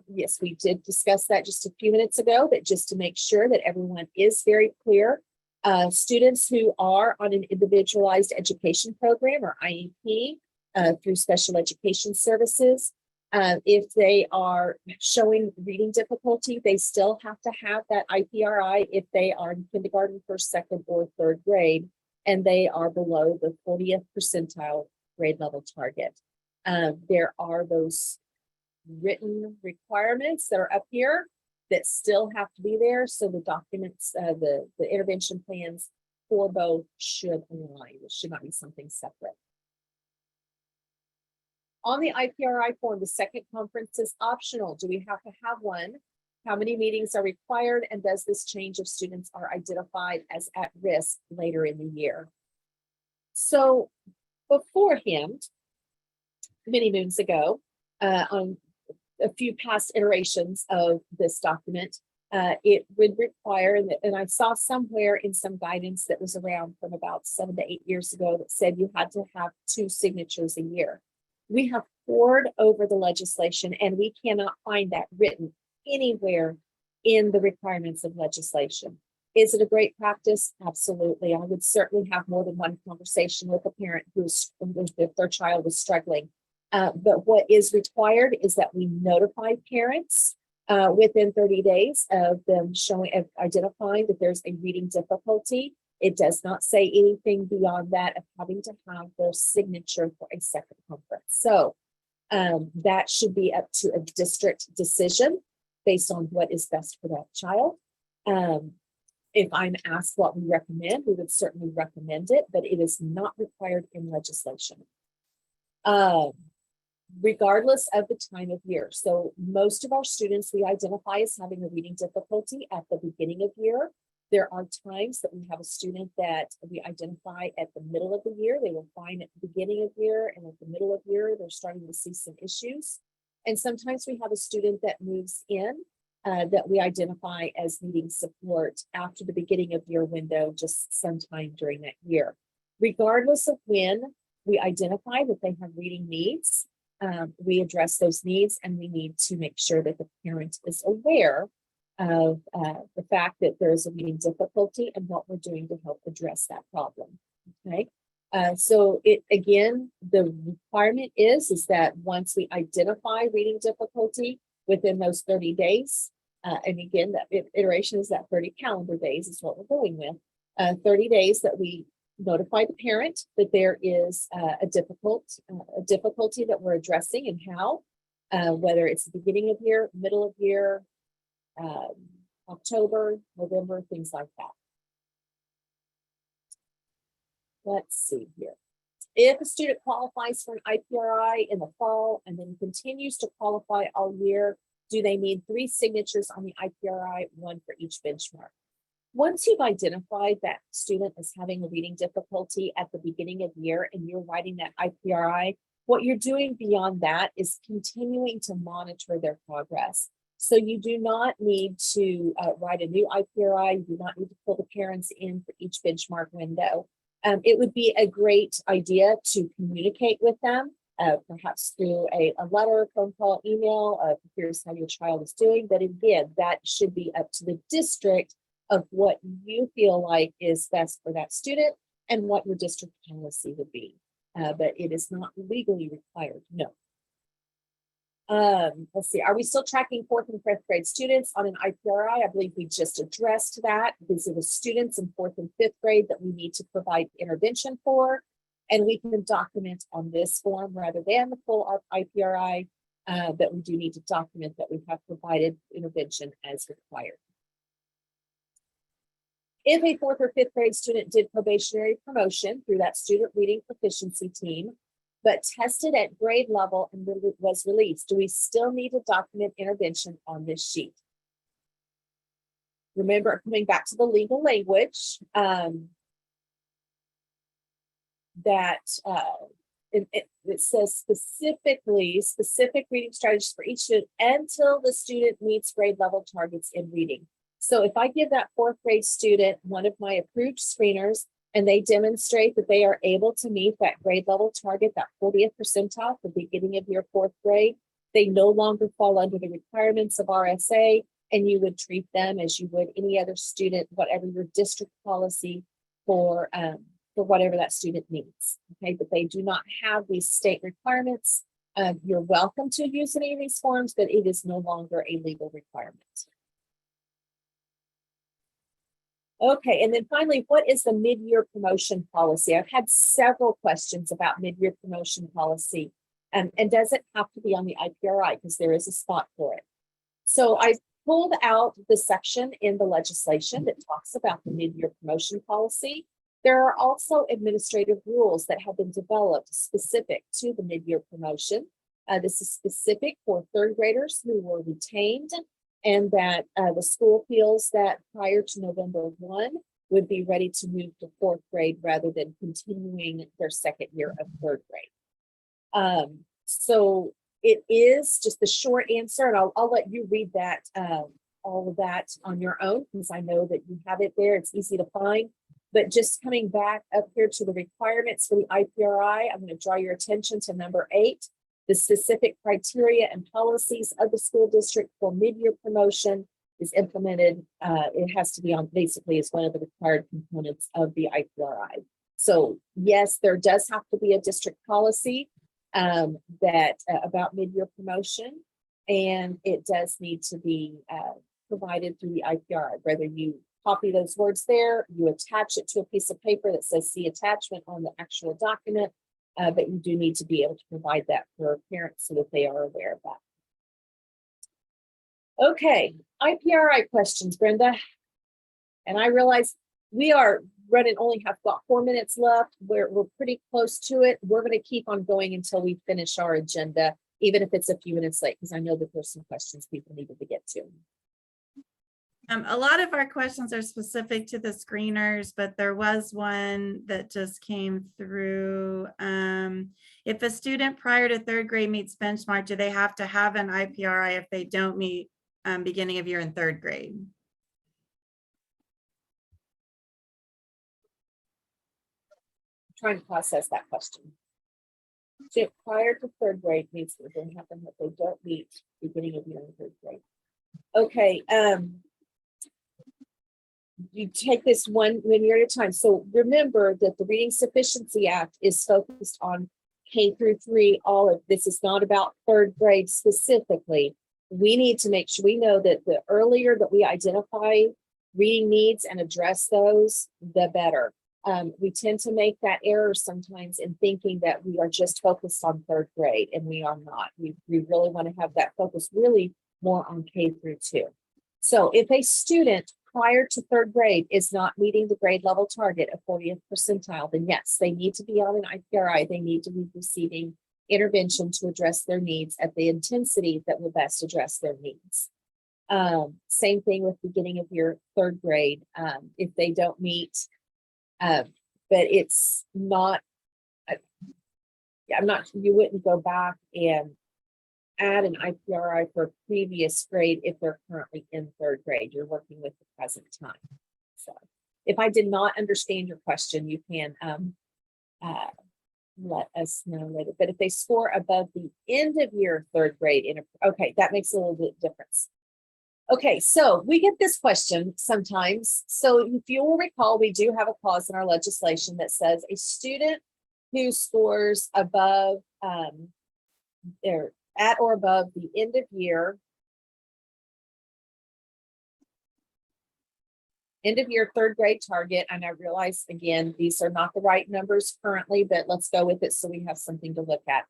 Speaker 1: Yes, we did discuss that just a few minutes ago, but just to make sure that everyone is very clear. Students who are on an individualized education program or IEP through special education services, if they are showing reading difficulty, they still have to have that IPRI if they are in kindergarten, 1st, 2nd, or 3rd grade, and they are below the 40th percentile grade level target. There are those written requirements that are up here that still have to be there. So the documents, the intervention plans for both should align. It should not be something separate. On the IPRI form, the 2nd conference is optional. Do we have to have one? How many meetings are required? And does this change if students are identified as at risk later in the year? So beforehand, many moons ago, on a few past iterations of this document, it would require, and I saw somewhere in some guidance that was around from about 7 to 8 years ago that said you had to have 2 signatures a year. We have pored over the legislation and we cannot find that written anywhere in the requirements of legislation. Is it a great practice? Absolutely. I would certainly have more than one conversation with a parent if their child was struggling. But what is required is that we notify parents within 30 days of them identifying that there's a reading difficulty. It does not say anything beyond that of having to have their signature for a 2nd conference. So that should be up to a district decision based on what is best for that child. If I'm asked what we recommend, we would certainly recommend it, but it is not required in legislation. regardless of the time of year. So most of our students we identify as having a reading difficulty at the beginning of year. There are times that we have a student that we identify at the middle of the year. They were fine at the beginning of year, and at the middle of year, they're starting to see some issues. And sometimes we have a student that moves in that we identify as needing support after the beginning of year window, just sometime during that year. Regardless of when we identify that they have reading needs, we address those needs, and we need to make sure that the parent is aware of the fact that there is a reading difficulty and what we're doing to help address that problem. Okay. So again, the requirement is that once we identify reading difficulty within those 30 days, and again, that iteration is that 30 calendar days is what we're going with, 30 days that we notify the parent that there is a difficulty that we're addressing, and how, whether it's the beginning of year, middle of year, October, November, things like that. Let's see here. If a student qualifies for an IPRI in the fall and then continues to qualify all year, do they need 3 signatures on the IPRI, 1 for each benchmark? Once you've identified that student as having a reading difficulty at the beginning of year and you're writing that IPRI, what you're doing beyond that is continuing to monitor their progress. So you do not need to write a new IPRI. You do not need to pull the parents in for each benchmark window. It would be a great idea to communicate with them, perhaps through a letter, phone call, email, here's how your child is doing. But again, that should be up to the district of what you feel like is best for that student and what your district policy would be. But it is not legally required, no. Let's see, are we still tracking 4th and 5th grade students on an IPRI? I believe we just addressed that. These are the students in 4th and 5th grade that we need to provide intervention for, and we can document on this form rather than the full IPRI, that we do need to document that we have provided intervention as required. If a 4th or 5th grade student did probationary promotion through that student reading proficiency team, but tested at grade level and was released, do we still need to document intervention on this sheet? Remember, coming back to the legal language, it says specific reading strategies for each student until the student meets grade level targets in reading. So if I give that 4th grade student one of my approved screeners and they demonstrate that they are able to meet that grade level target, that 40th percentile for the beginning of your 4th grade, they no longer fall under the requirements of RSA, and you would treat them as you would any other student, whatever your district policy for whatever that student needs. Okay, but they do not have these state requirements. You're welcome to use any of these forms, but it is no longer a legal requirement. Okay, and then finally, what is the mid-year promotion policy? I've had several questions about mid-year promotion policy, and does it have to be on the IPRI, because there is a spot for it. So I pulled out the section in the legislation that talks about the mid-year promotion policy. There are also administrative rules that have been developed specific to the mid-year promotion. This is specific for 3rd graders who were retained, and that the school feels that prior to November 1 would be ready to move to 4th grade rather than continuing their 2nd year of 3rd grade. So it is just the short answer, and I'll let you read that, all of that on your own, because I know that you have it there. It's easy to find. But just coming back up here to the requirements for the IPRI, I'm going to draw your attention to number 8. The specific criteria and policies of the school district for mid-year promotion is implemented. It has to be on, basically, is one of the required components of the IPRI. So yes, there does have to be a district policy about mid-year promotion, and it does need to be provided through the IPRI. Whether you copy those words there, you attach it to a piece of paper that says see attachment on the actual document. But you do need to be able to provide that for parents so that they are aware of that. Okay, IPRI questions, Brenda. And I realize we are running, only have about 4 minutes left. We're pretty close to it. We're going to keep on going until we finish our agenda. even if it's a few minutes late, because I know that there's some questions people needed to get to.
Speaker 2: A lot of our questions are specific to the screeners, but there was one that just came through. If a student prior to third grade meets benchmark, do they have to have an IPRI if they don't meet beginning of year in third grade?
Speaker 1: I'm trying to process that question. So prior to third grade meets what will happen if they don't meet beginning of year in third grade. Okay, you take this one year at a time. So remember that the Reading Sufficiency Act is focused on K through 3, all of this is not about third grade specifically. We need to make sure we know that the earlier that we identify reading needs and address those, the better. We tend to make that error sometimes in thinking that we are just focused on third grade, and we are not. We really want to have that focus really more on K through 2. So if a student prior to third grade is not meeting the grade level target of 40th percentile, then yes, they need to be on an IPRI. They need to be receiving intervention to address their needs at the intensity that will best address their needs. Same thing with beginning of year third grade. If they don't meet, but it's not, you wouldn't go back and add an IPRI for a previous grade if they're currently in third grade. You're working with the present time. So if I did not understand your question, you can let us know later. But if they score above the end of year third grade, okay, that makes a little bit difference. Okay, so we get this question sometimes. So if you will recall, we do have a clause in our legislation that says a student who scores above at or above the end of year third grade target. And I realize, again, these are not the right numbers currently, but let's go with it so we have something to look at.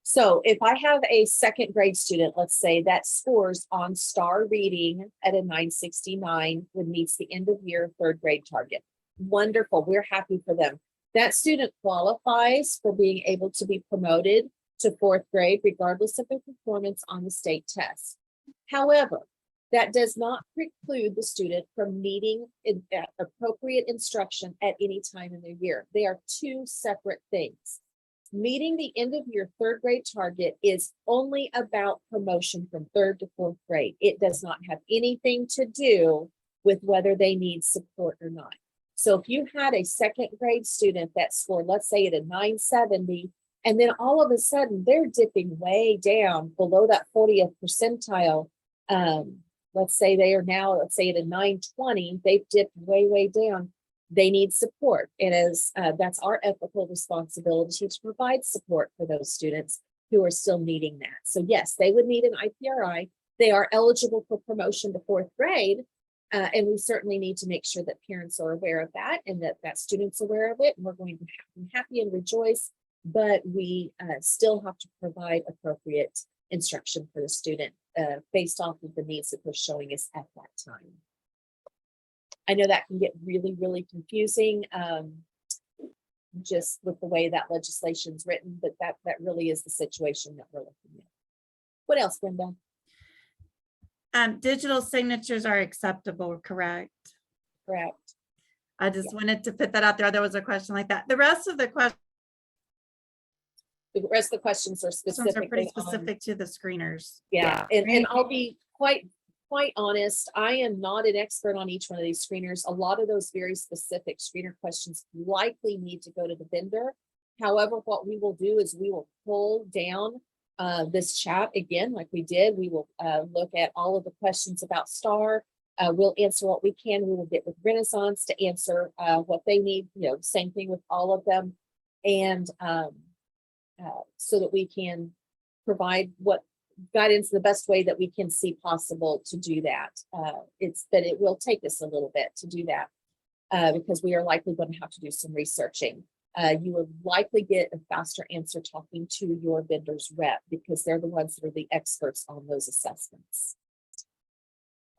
Speaker 1: So if I have a second grade student, let's say that scores on STAR reading at a 969 when meets the end of year third grade target. Wonderful, we're happy for them. That student qualifies for being able to be promoted to fourth grade, regardless of their performance on the state test. However, that does not preclude the student from needing appropriate instruction at any time in their year. They are two separate things. Meeting the end of year third grade target is only about promotion from third to fourth grade. It does not have anything to do with whether they need support or not. So if you had a second grade student that scored, let's say at a 970, and then all of a sudden they're dipping way down below that 40th percentile. Let's say they are now, let's say at a 920, they've dipped way down. They need support. And as that's our ethical responsibility to provide support for those students who are still needing that. So yes, they would need an IPRI. They are eligible for promotion to fourth grade. And we certainly need to make sure that parents are aware of that and that student's aware of it. And we're going to be happy and rejoice, but we still have to provide appropriate instruction for the student based off of the needs that they're showing us at that time. I know that can get really confusing just with the way that legislation's written, but that really is the situation that we're looking at. What else, Brenda?
Speaker 2: Digital signatures are acceptable, correct?
Speaker 1: Correct.
Speaker 2: I just wanted to put that out there. There was a question like that. The rest of the questions
Speaker 1: are specific.
Speaker 2: are pretty specific to the screeners.
Speaker 1: Yeah. And I'll be quite honest, I am not an expert on each one of these screeners. A lot of those very specific screener questions likely need to go to the vendor. However, what we will do is we will pull down this chat again, like we did. We will look at all of the questions about STAR. We'll answer what we can. We will get with Renaissance to answer what they need, same thing with all of them. And so that we can provide what guidance the best way that we can see possible to do that. It will take us a little bit to do that because we are likely going to have to do some researching. You will likely get a faster answer talking to your vendor's rep because they're the ones that are the experts on those assessments.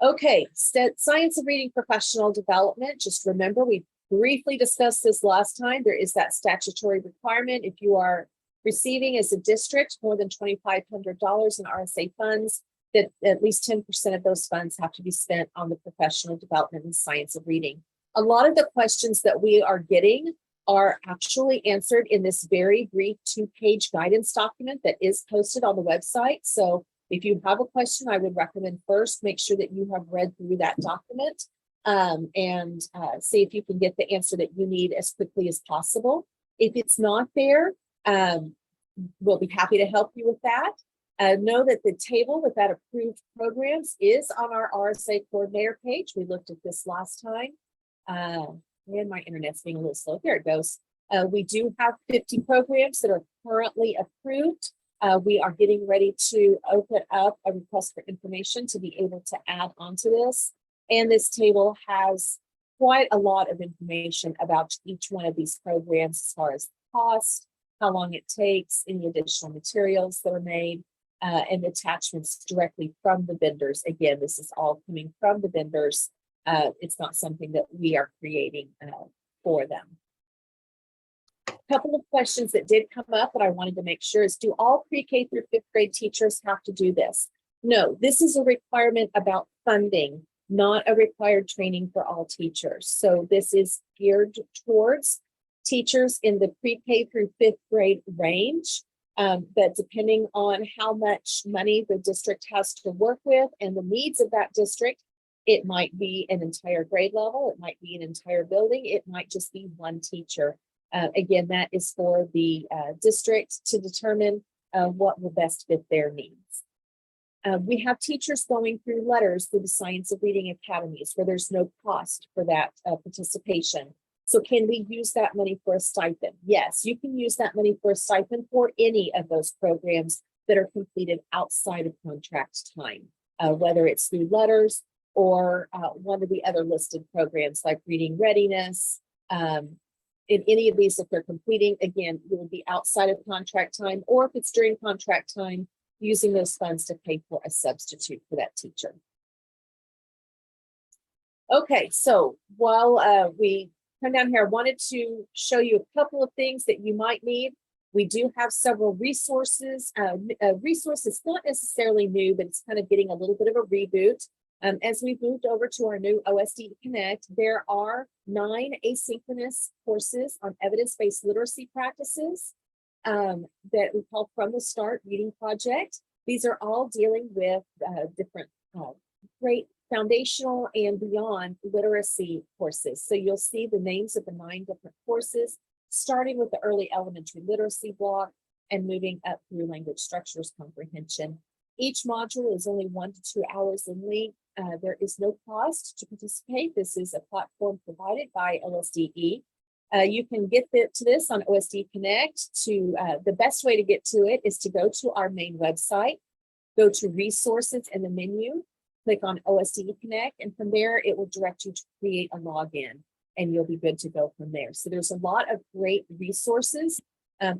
Speaker 1: Okay, science of reading professional development. Just remember, we briefly discussed this last time. There is that statutory requirement. If you are receiving as a district more than $2,500 in RSA funds, that at least 10% of those funds have to be spent on the professional development and science of reading. A lot of the questions that we are getting are actually answered in this very brief 2-page guidance document that is posted on the website. So if you have a question, I would recommend first make sure that you have read through that document and see if you can get the answer that you need as quickly as possible. If it's not there, we'll be happy to help you with that. Know that the table with that approved programs is on our RSA coordinator page. We looked at this last time. And my internet's being a little slow. There it goes. We do have 50 programs that are currently approved. We are getting ready to open up a request for information to be able to add onto this. And this table has quite a lot of information about each one of these programs as far as cost, how long it takes, any additional materials that are made, and attachments directly from the vendors. Again, this is all coming from the vendors. It's not something that we are creating for them. A couple of questions that did come up that I wanted to make sure is, do all pre-K through 5th grade teachers have to do this? No, this is a requirement about funding, not a required training for all teachers. So this is geared towards teachers in the pre-K through 5th grade range. But depending on how much money the district has to work with and the needs of that district, it might be an entire grade level, it might be an entire building, it might just be one teacher. Again, that is for the district to determine what will best fit their needs. We have teachers going through letters through the Science of Reading Academies where there's no cost for that participation. So can we use that money for a stipend? Yes, you can use that money for a stipend for any of those programs that are completed outside of contract time, whether it's through letters or one of the other listed programs like Reading Readiness. In any of these, if they're completing, again, it will be outside of contract time, or if it's during contract time, using those funds to pay for a substitute for that teacher. Okay, so while we come down here, I wanted to show you a couple of things that you might need. We do have several resources. Resources not necessarily new, but it's kind of getting a little bit of a reboot. As we've moved over to our new OSD Connect, there are 9 asynchronous courses on evidence-based literacy practices that we call From the Start Reading Project. These are all dealing with different great foundational and beyond literacy courses. So you'll see the names of the 9 different courses, starting with the early elementary literacy block and moving up through language structures comprehension. Each module is only 1 to 2 hours in length. There is no cost to participate. This is a platform provided by OSDE. You can get to this on OSD Connect. The best way to get to it is to go to our main website, go to resources in the menu, click on OSD Connect, and from there it will direct you to create a login and you'll be good to go from there. So there's a lot of great resources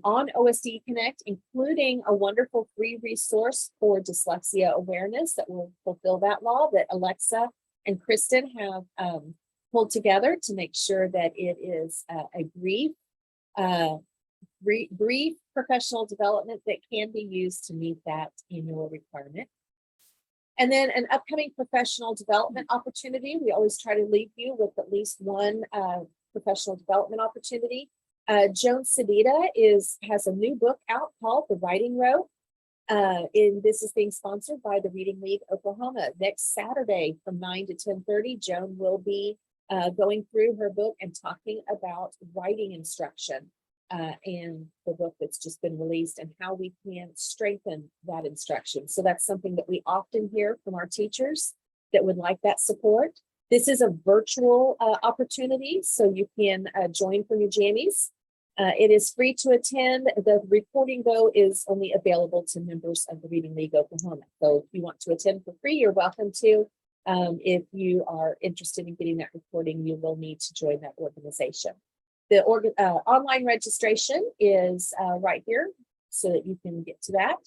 Speaker 1: on OSD Connect, including a wonderful free resource for dyslexia awareness that will fulfill that law that Alexa and Kristen have pulled together to make sure that it is a brief professional development that can be used to meet that annual requirement. And then an upcoming professional development opportunity. We always try to leave you with at least one professional development opportunity. Joan Sedita has a new book out called The Writing Row. This is being sponsored by the Reading League Oklahoma. Next Saturday from 9 to 10:30, Joan will be going through her book and talking about writing instruction and the book that's just been released and how we can strengthen that instruction. So that's something that we often hear from our teachers that would like that support. This is a virtual opportunity, so you can join from your jammies. It is free to attend. The recording, though, is only available to members of the Reading League Oklahoma. So if you want to attend for free, you're welcome to. If you are interested in getting that recording, you will need to join that organization. The online registration is right here so that you can get to that.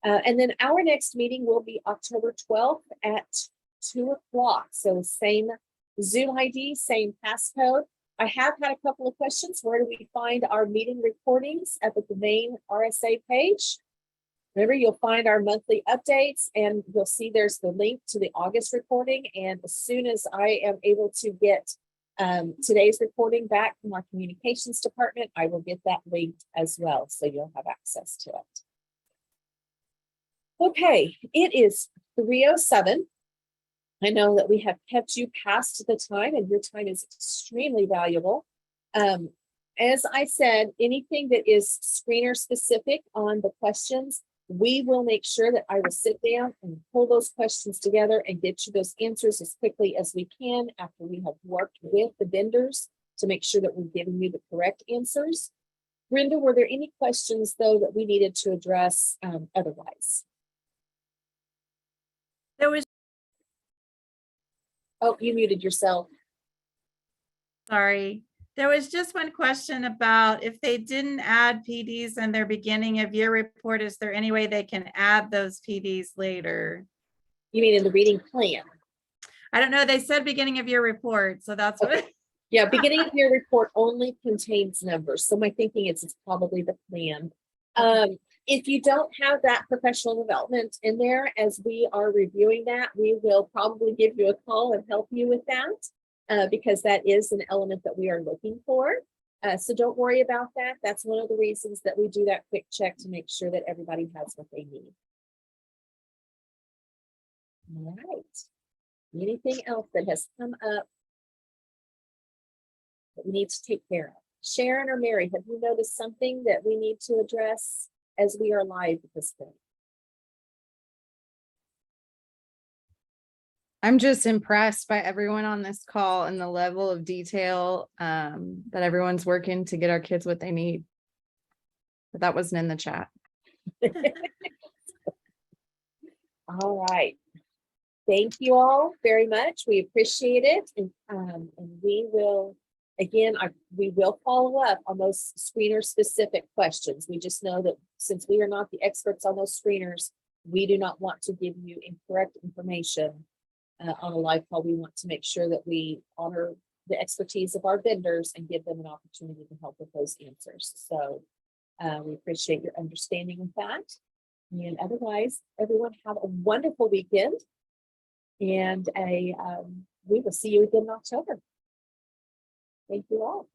Speaker 1: And then our next meeting will be October 12th at 2 o'clock. So same Zoom ID, same passcode. I have had a couple of questions. Where do we find our meeting recordings? Up at the main RSA page. Remember, you'll find our monthly updates and you'll see there's the link to the August recording. And as soon as I am able to get today's recording back from our communications department, I will get that linked as well. So you'll have access to it. Okay, it is 3:07. I know that we have kept you past the time and your time is extremely valuable. As I said, anything that is screener specific on the questions, we will make sure that I will sit down and pull those questions together and get you those answers as quickly as we can after we have worked with the vendors to make sure that we're giving you the correct answers. Brenda, were there any questions though that we needed to address otherwise?
Speaker 2: There was,
Speaker 1: Oh, you muted yourself.
Speaker 2: sorry, there was just one question about if they didn't add PDs in their beginning of year report, is there any way they can add those PDs later?
Speaker 1: You mean in the reading plan?
Speaker 2: I don't know. They said beginning of year report, so that's what.
Speaker 1: Yeah, beginning of year report only contains numbers. So my thinking is it's probably the plan. If you don't have that professional development in there, as we are reviewing that, we will probably give you a call and help you with that because that is an element that we are looking for. So don't worry about that. That's one of the reasons that we do that quick check to make sure that everybody has what they need. All right. Anything else that has come up that we need to take care of? Sharon or Mary, have you noticed something that we need to address as we are live at this point?
Speaker 5: I'm just impressed by everyone on this call and the level of detail that everyone's working to get our kids what they need. But that wasn't in the chat.
Speaker 1: All right. Thank you all very much. We appreciate it. And we will, again, we will follow up on those screener specific questions. We just know that since we are not the experts on those screeners, we do not want to give you incorrect information on a live call. We want to make sure that we honor the expertise of our vendors and give them an opportunity to help with those answers. So we appreciate your understanding with that. And otherwise, everyone have a wonderful weekend. And we will see you again in October. Thank you all.